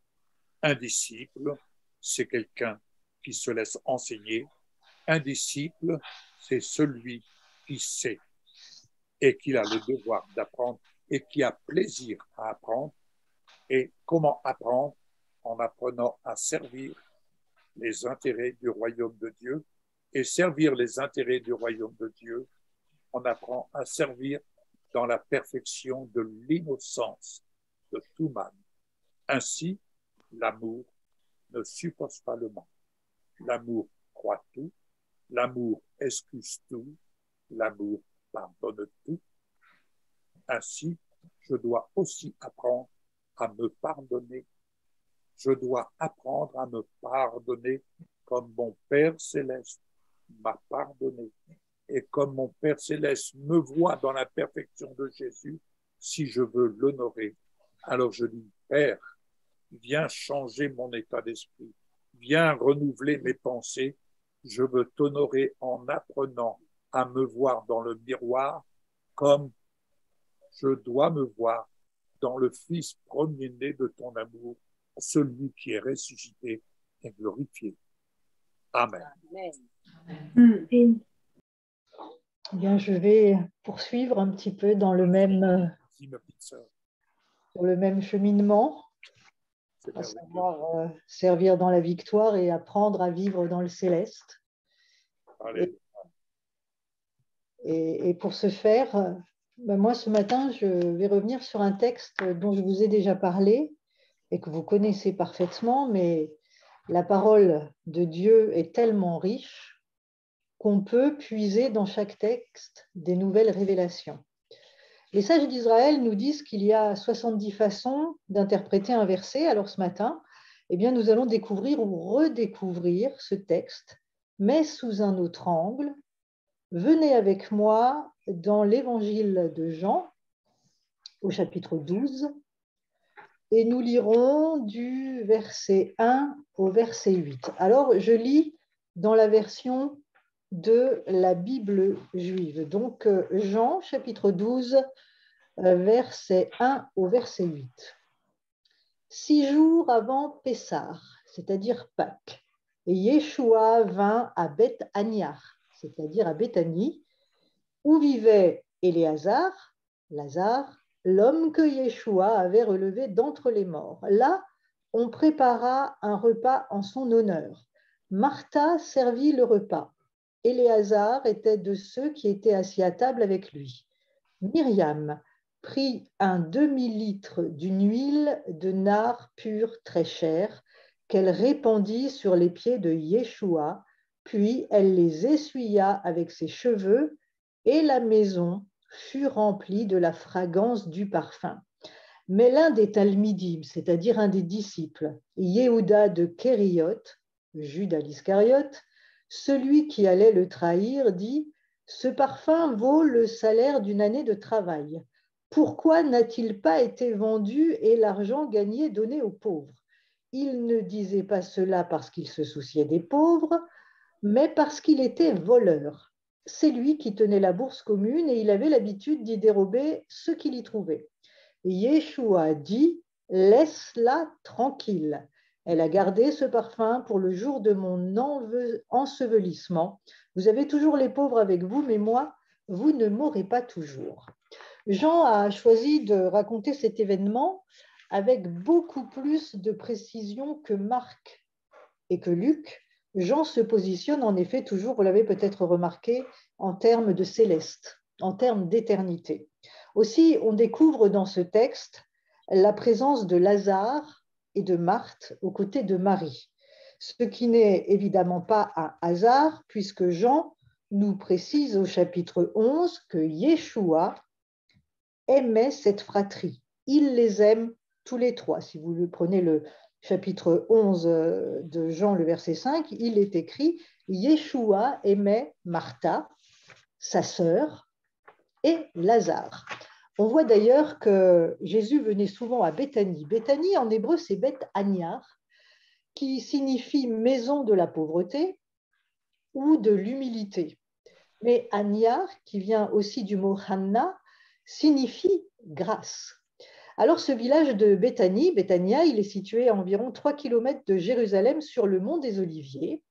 Un disciple, c'est quelqu'un qui se laisse enseigner. Un disciple, c'est celui qui sait et qui a le devoir d'apprendre et qui a plaisir à apprendre. Et comment apprendre? En apprenant à servir les intérêts du royaume de Dieu. Et servir les intérêts du royaume de Dieu, on apprend à servir dans la perfection de l'innocence de tout mal. Ainsi, l'amour ne suppose pas le mal. L'amour croit tout, l'amour excuse tout, l'amour pardonne tout. Ainsi, je dois aussi apprendre à me pardonner. Je dois apprendre à me pardonner comme mon Père céleste m'a pardonné. Et comme mon Père céleste me voit dans la perfection de Jésus, si je veux l'honorer, alors je dis, Père, viens changer mon état d'esprit, viens renouveler mes pensées. Je veux t'honorer en apprenant à me voir dans le miroir comme je dois me voir dans le Fils premier-né de ton amour, celui qui est ressuscité et glorifié. Amen. Amen. Bien, je vais poursuivre un petit peu dans le même, sur le même cheminement, à savoir servir dans la victoire et apprendre à vivre dans le céleste. Et pour ce faire, moi ce matin, je vais revenir sur un texte dont je vous ai déjà parlé et que vous connaissez parfaitement, mais la parole de Dieu est tellement riche qu'on peut puiser dans chaque texte des nouvelles révélations. Les sages d'Israël nous disent qu'il y a 70 façons d'interpréter un verset. Alors ce matin, eh bien, nous allons découvrir ou redécouvrir ce texte, mais sous un autre angle. Venez avec moi dans l'évangile de Jean, au chapitre 12, et nous lirons du verset 1 au verset 8. Alors, je lis dans la version de la Bible juive. Donc, Jean, chapitre 12, verset 1 au verset 8. 6 jours avant Pessah, c'est-à-dire Pâques, Yeshua vint à Beth Aniar, c'est-à-dire à Béthanie, où vivait Éléazar, Lazare, l'homme que Yeshua avait relevé d'entre les morts. Là, on prépara un repas en son honneur. Martha servit le repas. Éléazar était de ceux qui étaient assis à table avec lui. Myriam prit un demi-litre d'une huile de nard pure très chère qu'elle répandit sur les pieds de Yeshua, puis elle les essuya avec ses cheveux et la maison fut remplie de la fragrance du parfum. Mais l'un des Talmidim, c'est-à-dire un des disciples, Yehuda de Kériot, Judas l'Iscariote, celui qui allait le trahir, dit « Ce parfum vaut le salaire d'une année de travail. Pourquoi n'a-t-il pas été vendu et l'argent gagné donné aux pauvres ?» Il ne disait pas cela parce qu'il se souciait des pauvres, mais parce qu'il était voleur. C'est lui qui tenait la bourse commune et il avait l'habitude d'y dérober ce qu'il y trouvait. Yeshua dit « Laisse-la tranquille. Elle a gardé ce parfum pour le jour de mon ensevelissement. Vous avez toujours les pauvres avec vous, mais moi, vous ne m'aurez pas toujours. » Jean a choisi de raconter cet événement avec beaucoup plus de précision que Marc et que Luc. Jean se positionne en effet toujours, vous l'avez peut-être remarqué, en termes de céleste, en termes d'éternité. Aussi, on découvre dans ce texte la présence de Lazare et de Marthe aux côtés de Marie, ce qui n'est évidemment pas un hasard, puisque Jean nous précise au chapitre 11 que Yeshua aimait cette fratrie. Il les aime tous les trois. Si vous prenez le chapitre 11 de Jean, le verset 5, il est écrit « Yeshua aimait Martha, sa sœur, et Lazare ». On voit d'ailleurs que Jésus venait souvent à Béthanie. Béthanie, en hébreu, c'est Beth Aniar, qui signifie maison de la pauvreté ou de l'humilité. Mais Aniar, qui vient aussi du mot Hanna, signifie grâce. Alors, ce village de Béthanie, Béthania, il est situé à environ 3 km de Jérusalem sur le mont des Oliviers.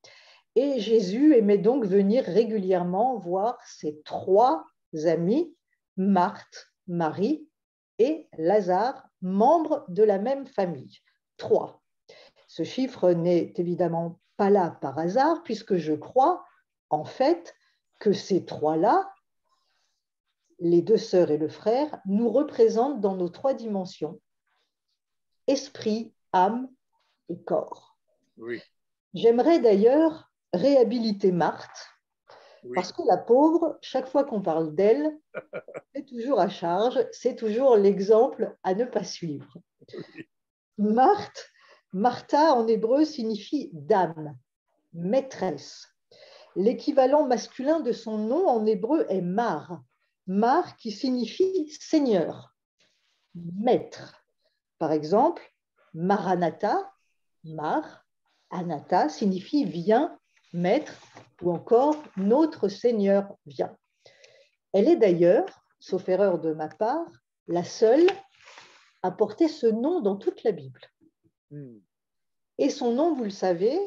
Et Jésus aimait donc venir régulièrement voir ses 3 amis, Marthe, Marie et Lazare, membres de la même famille. 3. Ce chiffre n'est évidemment pas là par hasard, puisque je crois, en fait, que ces 3-là, les 2 sœurs et le frère, nous représentent dans nos 3 dimensions, esprit, âme et corps. Oui. J'aimerais d'ailleurs réhabiliter Marthe, Oui. parce que la pauvre, chaque fois qu'on parle d'elle, c'est toujours à charge, c'est toujours l'exemple à ne pas suivre. Oui. Marthe, Martha en hébreu signifie dame, maîtresse. L'équivalent masculin de son nom en hébreu est Mar, Mar qui signifie Seigneur, maître. Par exemple, Maranatha, Mar, Anatha signifie viens, maître, ou encore notre Seigneur vient. Elle est d'ailleurs, sauf erreur de ma part, la seule à porter ce nom dans toute la Bible. Et son nom, vous le savez,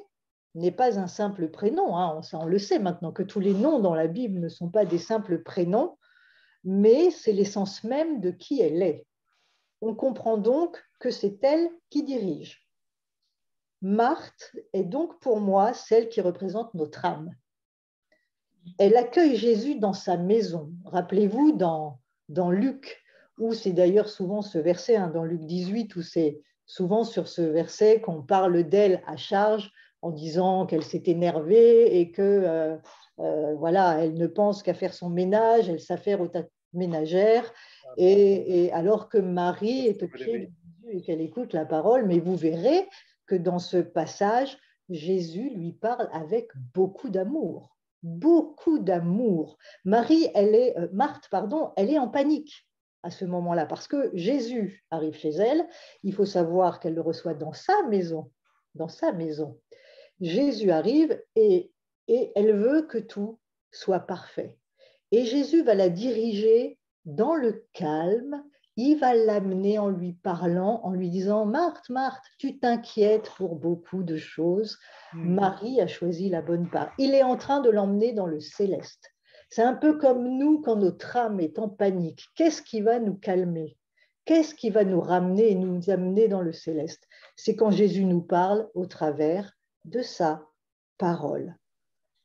n'est pas un simple prénom. On le sait maintenant que tous les noms dans la Bible ne sont pas des simples prénoms, mais c'est l'essence même de qui elle est. On comprend donc que c'est elle qui dirige. Marthe est donc pour moi celle qui représente notre âme. Elle accueille Jésus dans sa maison. Rappelez-vous dans Luc, où c'est d'ailleurs souvent ce verset, dans Luc 18, où c'est souvent sur ce verset qu'on parle d'elle à charge en disant qu'elle s'est énervée et que voilà, elle ne pense qu'à faire son ménage, elle s'affaire aux tâches ménagères. Et alors que Marie est aux pieds de Jésus et qu'elle écoute la parole, mais vous verrez que dans ce passage, Jésus lui parle avec beaucoup d'amour. Beaucoup d'amour. Marthe, pardon, elle est en panique à ce moment-là parce que Jésus arrive chez elle. Il faut savoir qu'elle le reçoit dans sa maison. Dans sa maison. Jésus arrive et elle veut que tout soit parfait. Et Jésus va la diriger dans le calme, il va l'amener en lui parlant, en lui disant « Marthe, Marthe, tu t'inquiètes pour beaucoup de choses. Marie a choisi la bonne part. » Il est en train de l'emmener dans le céleste. C'est un peu comme nous quand notre âme est en panique. Qu'est-ce qui va nous calmer? Qu'est-ce qui va nous ramener et nous amener dans le céleste? C'est quand Jésus nous parle au travers de sa parole.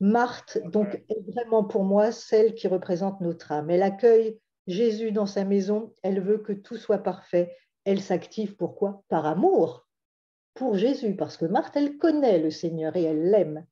Marthe, donc, est vraiment pour moi celle qui représente notre âme. Elle accueille Jésus dans sa maison, elle veut que tout soit parfait. Elle s'active, pourquoi? Par amour pour Jésus, parce que Marthe, elle connaît le Seigneur et elle l'aime.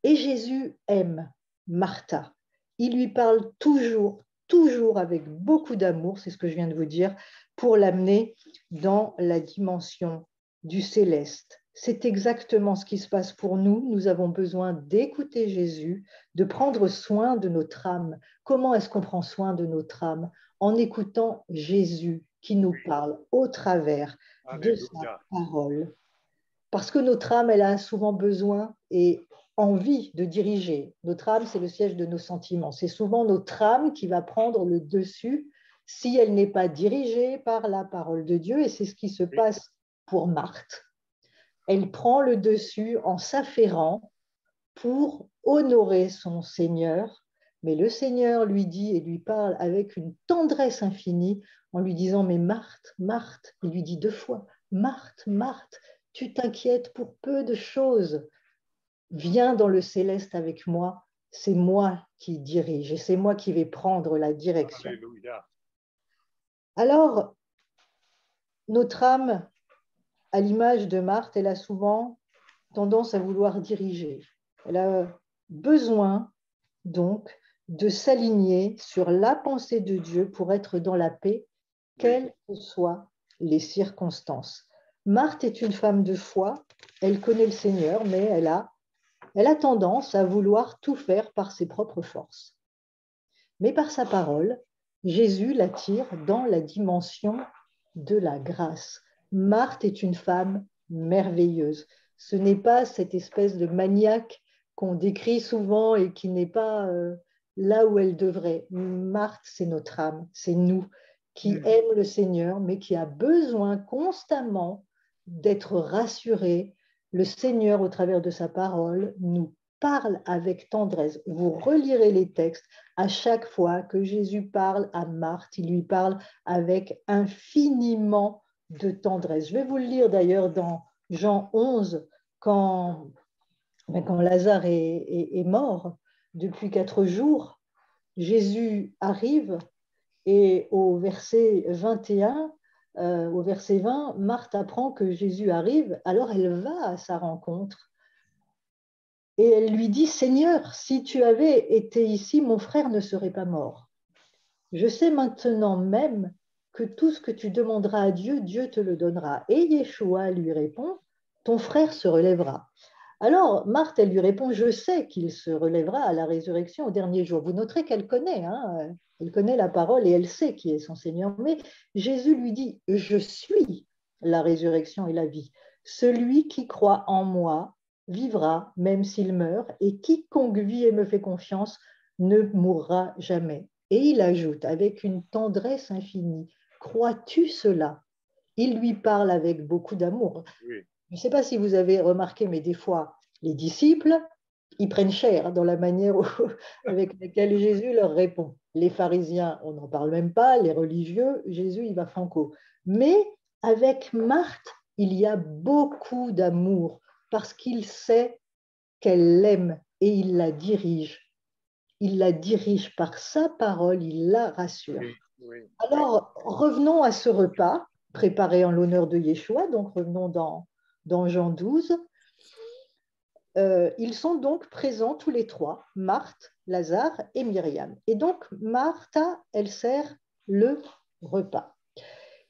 Et Jésus aime Martha. Il lui parle toujours, toujours avec beaucoup d'amour, c'est ce que je viens de vous dire, pour l'amener dans la dimension du céleste. C'est exactement ce qui se passe pour nous. Nous avons besoin d'écouter Jésus, de prendre soin de notre âme. Comment est-ce qu'on prend soin de notre âme? En écoutant Jésus qui nous parle au travers de sa parole. Parce que notre âme, elle a souvent besoin et envie de diriger. Notre âme, c'est le siège de nos sentiments. C'est souvent notre âme qui va prendre le dessus si elle n'est pas dirigée par la parole de Dieu. Et c'est ce qui se passe pour Marthe. Elle prend le dessus en s'affairant pour honorer son Seigneur. Mais le Seigneur lui dit et lui parle avec une tendresse infinie en lui disant « Mais Marthe, Marthe », il lui dit 2 fois « Marthe, Marthe, tu t'inquiètes pour peu de choses. Viens dans le céleste avec moi, c'est moi qui dirige et c'est moi qui vais prendre la direction. » Alléluia. Alors, notre âme, à l'image de Marthe, elle a souvent tendance à vouloir diriger. Elle a besoin, donc, de s'aligner sur la pensée de Dieu pour être dans la paix, quelles que soient les circonstances. Marthe est une femme de foi, elle connaît le Seigneur, mais elle a tendance à vouloir tout faire par ses propres forces. Mais par sa parole, Jésus l'attire dans la dimension de la grâce. Marthe est une femme merveilleuse. Ce n'est pas cette espèce de maniaque qu'on décrit souvent et qui n'est pas là où elle devrait. Marthe, c'est notre âme, c'est nous qui aime le Seigneur, mais qui a besoin constamment d'être rassuré. Le Seigneur, au travers de sa parole, nous parle avec tendresse. Vous relirez les textes. À chaque fois que Jésus parle à Marthe, il lui parle avec infiniment de tendresse. Je vais vous le lire d'ailleurs dans Jean 11, quand Lazare est mort depuis 4 jours. Jésus arrive et au verset 21, au verset 20, Marthe apprend que Jésus arrive, alors elle va à sa rencontre et elle lui dit « Seigneur, si tu avais été ici, mon frère ne serait pas mort. Je sais maintenant même que tout ce que tu demanderas à Dieu, Dieu te le donnera. » Et Yeshua lui répond « Ton frère se relèvera. » Alors, Marthe, elle lui répond « Je sais qu'il se relèvera à la résurrection au dernier jour. » Vous noterez qu'elle connaît, elle connaît la parole et elle sait qui est son Seigneur. Mais Jésus lui dit « Je suis la résurrection et la vie. Celui qui croit en moi vivra même s'il meurt, et quiconque vit et me fait confiance ne mourra jamais. » Et il ajoute avec une tendresse infinie « Crois-tu cela ?» Il lui parle avec beaucoup d'amour. Oui. Je ne sais pas si vous avez remarqué, mais des fois, les disciples, ils prennent cher dans la manière avec laquelle Jésus leur répond. Les pharisiens, on n'en parle même pas, les religieux, Jésus, il va franco. Mais avec Marthe, il y a beaucoup d'amour parce qu'il sait qu'elle l'aime et il la dirige. Il la dirige par sa parole, il la rassure. Oui, oui. Alors, revenons à ce repas préparé en l'honneur de Yeshua, donc revenons dans Jean 12. Ils sont donc présents tous les 3, Marthe, Lazare et Myriam. Et donc, Martha, elle sert le repas.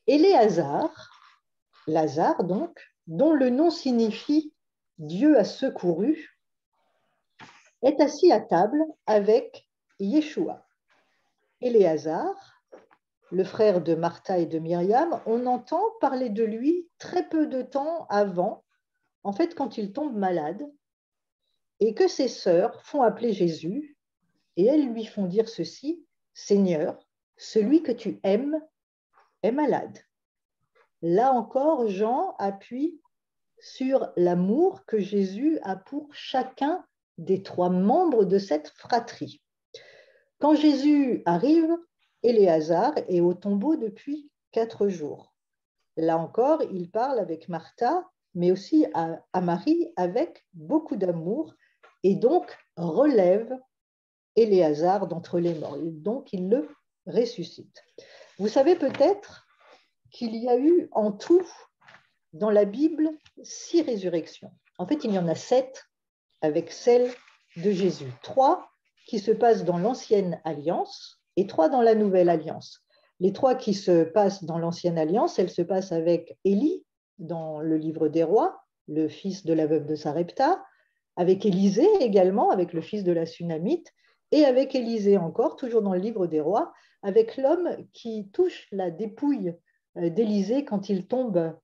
Éléazar, Lazare donc, dont le nom signifie Dieu a secouru, est assis à table avec Yeshua. Éléazar, le frère de Martha et de Myriam, on entend parler de lui très peu de temps avant, en fait quand il tombe malade, et que ses sœurs font appeler Jésus, et elles lui font dire ceci: Seigneur, celui que tu aimes est malade. Là encore, Jean appuie sur l'amour que Jésus a pour chacun des 3 membres de cette fratrie. Quand Jésus arrive, Éléazar est au tombeau depuis 4 jours. Là encore, il parle avec Martha, mais aussi à Marie avec beaucoup d'amour, et donc relève Éléazar d'entre les morts. Donc, il le ressuscite. Vous savez peut-être qu'il y a eu en tout, dans la Bible, 6 résurrections. En fait, il y en a 7 avec celle de Jésus. 3 qui se passent dans l'Ancienne Alliance et 3 dans la Nouvelle Alliance. Les 3 qui se passent dans l'Ancienne Alliance, elles se passent avec Élie, dans le livre des rois, le fils de la veuve de Sarepta, avec Élisée également, avec le fils de la Sunamite, et avec Élisée encore, toujours dans le livre des rois, avec l'homme qui touche la dépouille d'Élisée quand il tombe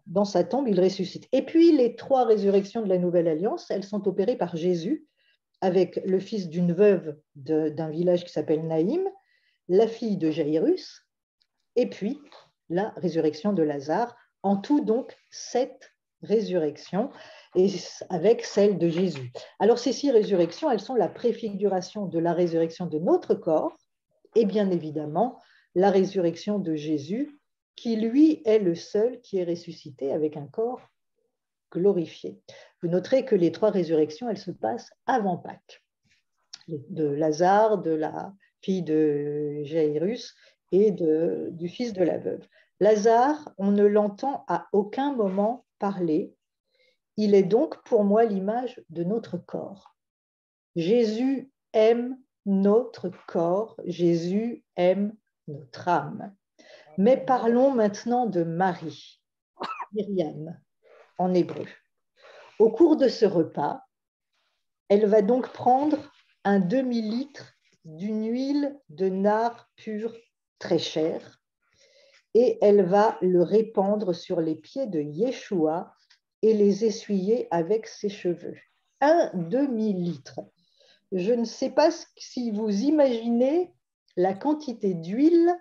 dans sa tombe, il ressuscite. Et puis les 3 résurrections de la Nouvelle Alliance, elles sont opérées par Jésus, avec le fils d'une veuve d'un village qui s'appelle Naïm, la fille de Jaïrus, et puis la résurrection de Lazare. En tout, donc, 7 résurrections, et avec celle de Jésus. Alors, ces 6 résurrections, elles sont la préfiguration de la résurrection de notre corps, et bien évidemment, la résurrection de Jésus, qui, lui, est le seul qui est ressuscité avec un corps glorifié. Vous noterez que les 3 résurrections, elles se passent avant Pâques, de Lazare, de la fille de Jaïrus et du fils de la veuve. Lazare, on ne l'entend à aucun moment parler. Il est donc pour moi l'image de notre corps. Jésus aime notre corps, Jésus aime notre âme. Mais parlons maintenant de Marie, Myriam, en hébreu. Au cours de ce repas, elle va donc prendre un demi-litre d'une huile de nard pure très chère et elle va le répandre sur les pieds de Yeshua et les essuyer avec ses cheveux. Un demi-litre. Je ne sais pas si vous imaginez la quantité d'huile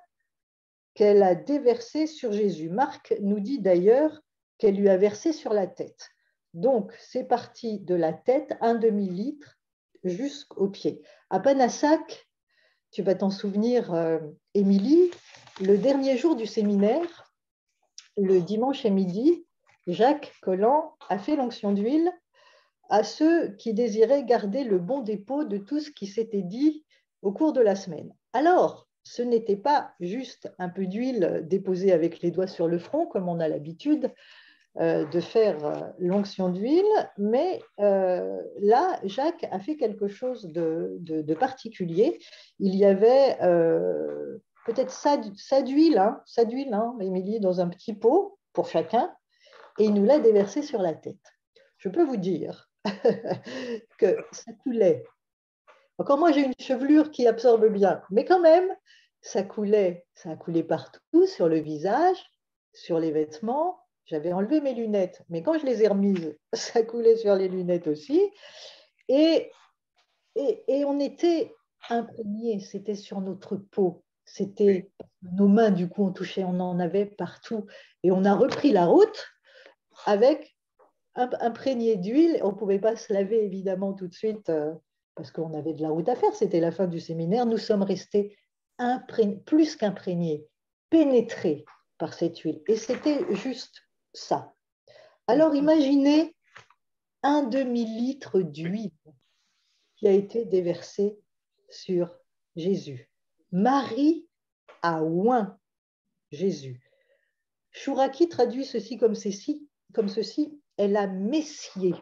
qu'elle a déversée sur Jésus. Marc nous dit d'ailleurs qu'elle lui a versé sur la tête. Donc, c'est parti de la tête, un demi-litre, jusqu'aux pieds. À Panassac, tu vas t'en souvenir, Émilie, le dernier jour du séminaire, le dimanche à midi, Jacques Collant a fait l'onction d'huile à ceux qui désiraient garder le bon dépôt de tout ce qui s'était dit au cours de la semaine. Alors, ce n'était pas juste un peu d'huile déposée avec les doigts sur le front, comme on a l'habitude de faire l'onction d'huile, mais là, Jacques a fait quelque chose de particulier. Il y avait peut-être ça d'huile, Émilie, dans un petit pot pour chacun, et il nous l'a déversé sur la tête. Je peux vous dire que ça coulait. Encore moi, j'ai une chevelure qui absorbe bien, mais quand même, ça a coulé partout, sur le visage, sur les vêtements. J'avais enlevé mes lunettes, mais quand je les ai remises, ça coulait sur les lunettes aussi. Et on était imprégnés, c'était sur notre peau. C'était nos mains, du coup, on en avait partout. Et on a repris la route avec imprégné d'huile. On ne pouvait pas se laver, évidemment, tout de suite, parce qu'on avait de la route à faire. C'était la fin du séminaire. Nous sommes restés plus qu'imprégnés, pénétrés par cette huile. Et c'était juste ça. Alors, imaginez un demi-litre d'huile qui a été déversée sur Jésus. Marie a oint Jésus. Chouraki traduit ceci comme ceci, elle a messié,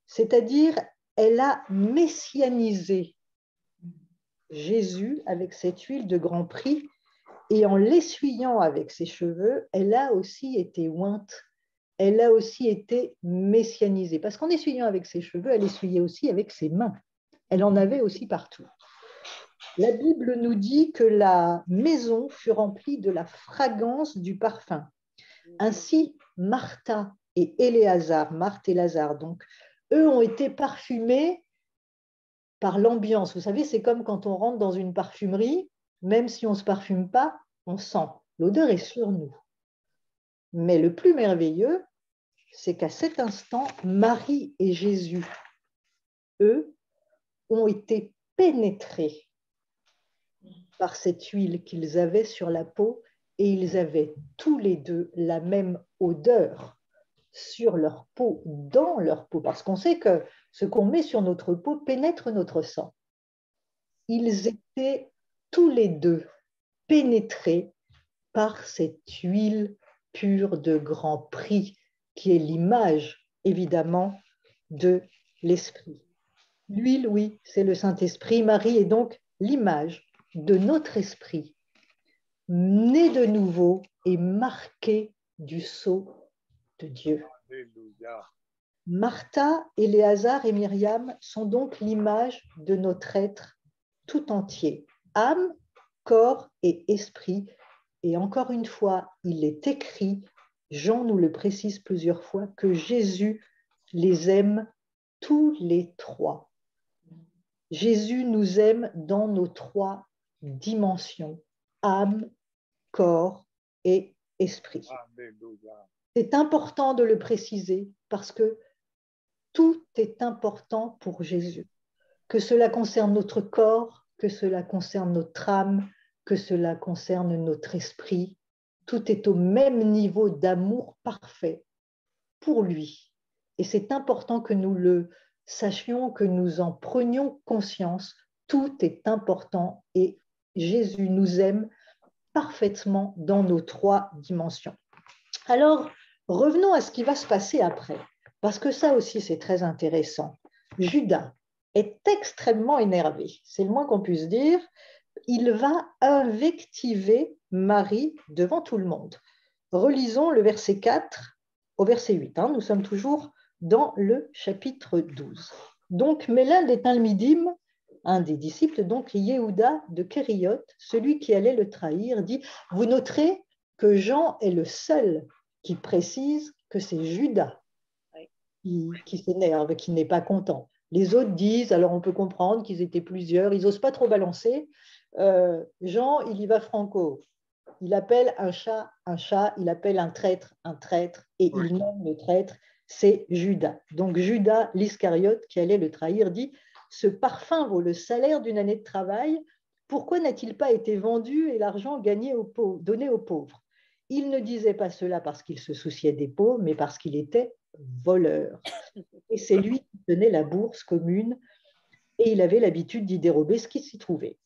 c'est-à-dire elle a messianisé Jésus avec cette huile de grand prix et en l'essuyant avec ses cheveux, elle a aussi été ointe, elle a aussi été messianisée. Parce qu'en essuyant avec ses cheveux, elle essuyait aussi avec ses mains. Elle en avait aussi partout. La Bible nous dit que la maison fut remplie de la fragrance du parfum. Ainsi, Martha et Éléazar, Marthe et Lazare, donc, eux ont été parfumés par l'ambiance. Vous savez, c'est comme quand on rentre dans une parfumerie, même si on ne se parfume pas, on sent. L'odeur est sur nous. Mais le plus merveilleux, c'est qu'à cet instant, Marie et Jésus, eux, ont été pénétrés par cette huile qu'ils avaient sur la peau et ils avaient tous les deux la même odeur sur leur peau, dans leur peau, parce qu'on sait que ce qu'on met sur notre peau pénètre notre sang. Ils étaient tous les deux pénétrés par cette huile pure de grand prix, qui est l'image, évidemment, de l'Esprit. L'huile, oui, c'est le Saint-Esprit. Marie est donc l'image de notre esprit, né de nouveau et marqué du sceau de Dieu. Alléluia. Martha, Éléazar et Myriam sont donc l'image de notre être tout entier, âme, corps et esprit. Et encore une fois, il est écrit, Jean nous le précise plusieurs fois, que Jésus les aime tous les trois. Jésus nous aime dans nos trois dimensions, âme, corps et esprit. Alléluia. C'est important de le préciser parce que tout est important pour Jésus. Que cela concerne notre corps, que cela concerne notre âme, que cela concerne notre esprit, tout est au même niveau d'amour parfait pour lui. Et c'est important que nous le sachions, que nous en prenions conscience. Tout est important et Jésus nous aime parfaitement dans nos trois dimensions. Alors, revenons à ce qui va se passer après, parce que ça aussi, c'est très intéressant. Judas est extrêmement énervé, c'est le moins qu'on puisse dire. Il va invectiver Marie devant tout le monde. Relisons le verset 4 au verset 8. Nous sommes toujours dans le chapitre 12. Donc, Mélan des Talmidim, un des disciples, donc Yehuda de Kériot, celui qui allait le trahir, dit « Vous noterez que Jean est le seul qui précise que c'est Judas qui s'énerve, qui n'est pas content. Les autres disent, alors on peut comprendre qu'ils étaient plusieurs, ils n'osent pas trop balancer. Jean, il y va franco. Il appelle un chat, il appelle un traître, et il nomme le traître, c'est Judas. Donc Judas l'Iscariote, qui allait le trahir, dit « Ce parfum vaut le salaire d'une année de travail, pourquoi n'a-t-il pas été vendu et l'argent gagné donné aux pauvres ?» Il ne disait pas cela parce qu'il se souciait des pauvres, mais parce qu'il était voleur. Et c'est lui qui tenait la bourse commune et il avait l'habitude d'y dérober ce qui s'y trouvait.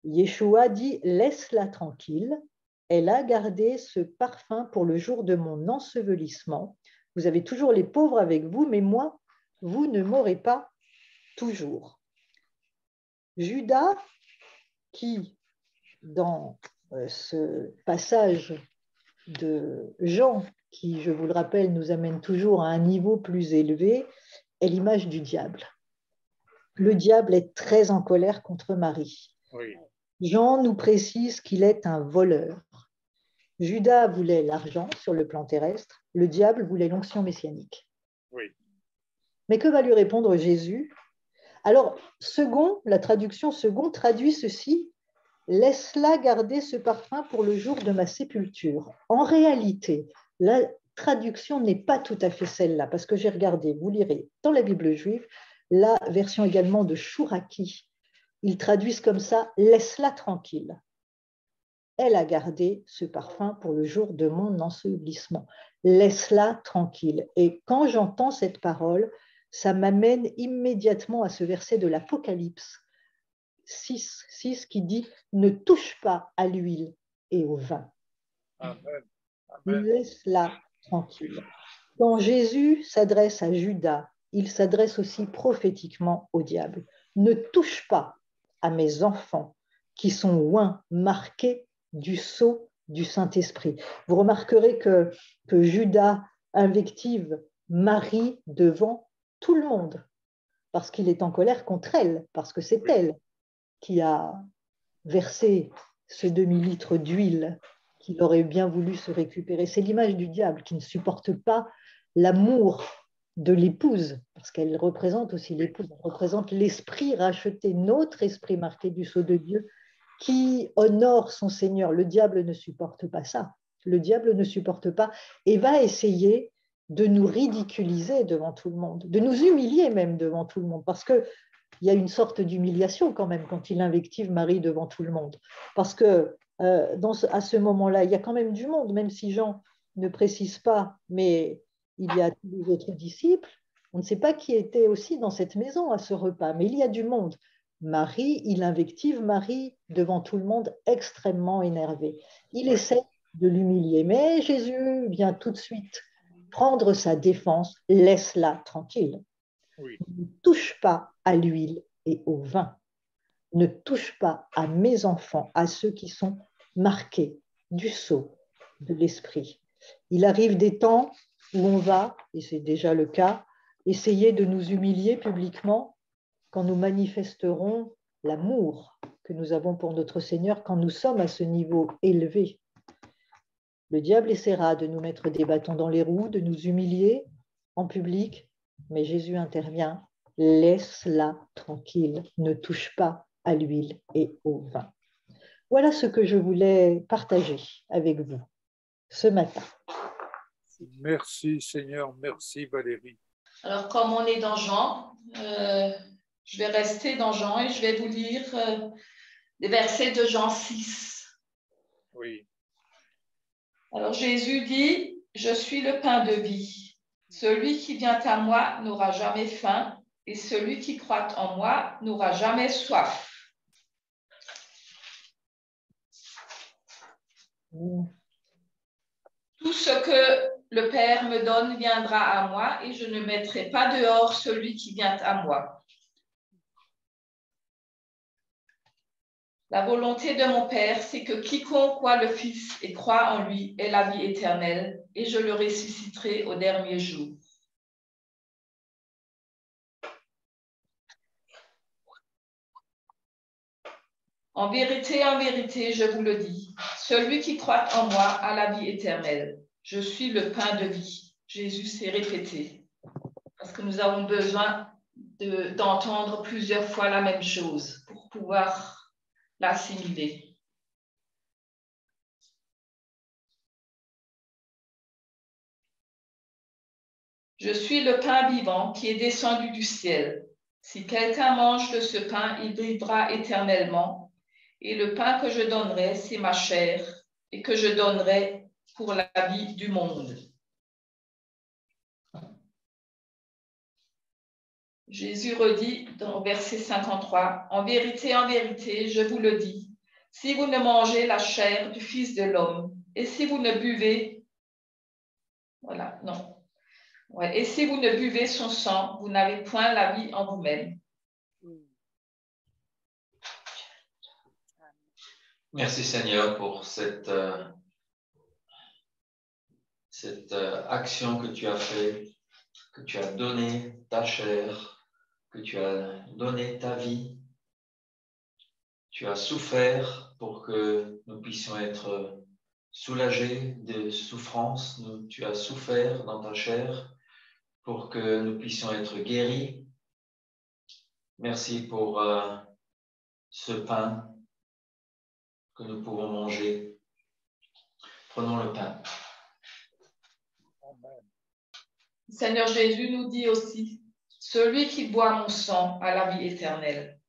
Yeshua dit « Laisse-la tranquille, elle a gardé ce parfum pour le jour de mon ensevelissement. Vous avez toujours les pauvres avec vous, mais moi, vous ne m'aurez pas toujours. » Judas, qui, dans ce passage de Jean, qui, je vous le rappelle, nous amène toujours à un niveau plus élevé, est l'image du diable. Le diable est très en colère contre Marie. Oui. Jean nous précise qu'il est un voleur. Judas voulait l'argent sur le plan terrestre, le diable voulait l'onction messianique. Oui. Mais que va lui répondre Jésus? Alors, la traduction second traduit ceci: laisse-la garder ce parfum pour le jour de ma sépulture. En réalité, la traduction n'est pas tout à fait celle-là, parce que j'ai regardé, vous lirez dans la Bible juive, la version également de Chouraki. Ils traduisent comme ça, laisse-la tranquille. Elle a gardé ce parfum pour le jour de mon ensevelissement. Laisse-la tranquille. Et quand j'entends cette parole, ça m'amène immédiatement à ce verset de l'Apocalypse 6 qui dit « Ne touche pas à l'huile et au vin. Amen. Amen. Laisse-la tranquille. » Quand Jésus s'adresse à Judas, il s'adresse aussi prophétiquement au diable. Ne touche pas à mes enfants qui sont oints, marqués du sceau du Saint-Esprit. Vous remarquerez que Judas invective Marie devant tout le monde, parce qu'il est en colère contre elle, parce que c'est elle qui a versé ce demi-litre d'huile qu'il aurait bien voulu se récupérer. C'est l'image du diable qui ne supporte pas l'amour de l'épouse, parce qu'elle représente aussi l'épouse, elle représente l'esprit racheté, notre esprit marqué du sceau de Dieu, qui honore son Seigneur. Le diable ne supporte pas ça. Le diable ne supporte pas et va essayer de nous ridiculiser devant tout le monde, de nous humilier même devant tout le monde, parce qu'il y a une sorte d'humiliation quand même quand il invective Marie devant tout le monde. Parce que à ce moment-là, il y a quand même du monde, même si Jean ne précise pas, mais il y a tous les autres disciples. On ne sait pas qui était aussi dans cette maison à ce repas, mais il y a du monde. Marie, il invective Marie devant tout le monde, extrêmement énervé. Il essaie de l'humilier, mais Jésus vient tout de suite prendre sa défense, laisse-la tranquille. Oui. Ne touche pas à l'huile et au vin. Ne touche pas à mes enfants, à ceux qui sont marqués du sceau de l'esprit. Il arrive des temps où on va, et c'est déjà le cas, essayer de nous humilier publiquement quand nous manifesterons l'amour que nous avons pour notre Seigneur, quand nous sommes à ce niveau élevé. Le diable essaiera de nous mettre des bâtons dans les roues, de nous humilier en public, mais Jésus intervient. Laisse-la tranquille, ne touche pas à l'huile et au vin. Voilà ce que je voulais partager avec vous ce matin. Merci Seigneur, merci Valérie. Alors, comme on est dans Jean, je vais rester dans Jean et je vais vous lire des versets de Jean 6. Oui. Alors, Jésus dit, « Je suis le pain de vie. Celui qui vient à moi n'aura jamais faim et celui qui croit en moi n'aura jamais soif. » Tout ce que le Père me donne viendra à moi et je ne mettrai pas dehors celui qui vient à moi. La volonté de mon Père, c'est que quiconque voit le Fils et croit en lui ait la vie éternelle et je le ressusciterai au dernier jour. En vérité, je vous le dis, celui qui croit en moi a la vie éternelle. Je suis le pain de vie. Jésus s'est répété. Parce que nous avons besoin d'entendre plusieurs fois la même chose pour pouvoir l'assimiler. Je suis le pain vivant qui est descendu du ciel. Si quelqu'un mange de ce pain, il vivra éternellement. Et le pain que je donnerai, c'est ma chair, et que je donnerai pour la vie du monde. Jésus redit dans verset 53, « En vérité, je vous le dis, si vous ne mangez la chair du Fils de l'homme, et si vous ne buvez, et si vous ne buvez son sang, vous n'avez point la vie en vous-même. » Merci Seigneur pour cette action que tu as faite, que tu as donné ta chair, que tu as donné ta vie. Tu as souffert pour que nous puissions être soulagés de souffrance. Tu as souffert dans ta chair pour que nous puissions être guéris. Merci pour ce pain que nous pouvons manger. Prenons le pain. Amen. Seigneur Jésus nous dit aussi, « Celui qui boit mon sang a la vie éternelle,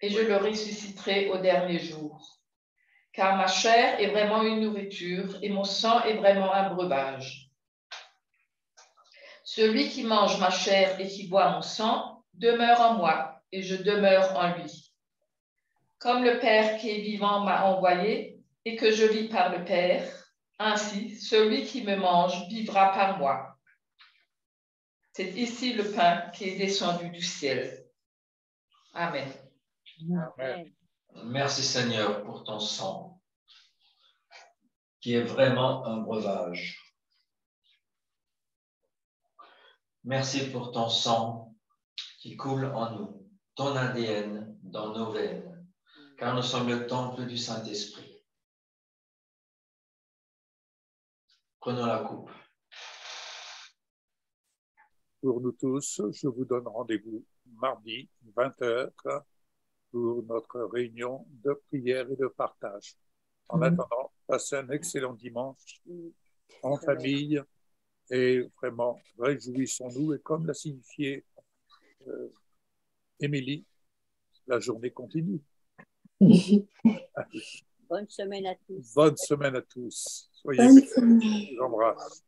et je le ressusciterai au dernier jour. Car ma chair est vraiment une nourriture, et mon sang est vraiment un breuvage. Celui qui mange ma chair et qui boit mon sang demeure en moi, et je demeure en lui. Comme le Père qui est vivant m'a envoyé, et que je vis par le Père, ainsi celui qui me mange vivra par moi. C'est ici le pain qui est descendu du ciel. » Amen. Amen. Merci Seigneur pour ton sang, qui est vraiment un breuvage. Merci pour ton sang qui coule en nous, ton ADN dans nos veines, car nous sommes le temple du Saint-Esprit. Prenons la coupe. Pour nous tous, je vous donne rendez-vous mardi, 20h, pour notre réunion de prière et de partage. En attendant, passez un excellent dimanche en famille et vraiment réjouissons-nous. Et comme l'a signifié Émilie, la journée continue. Bonne semaine à tous. Bonne semaine à tous. Soyez Bonne bénis. semaine. J'embrasse.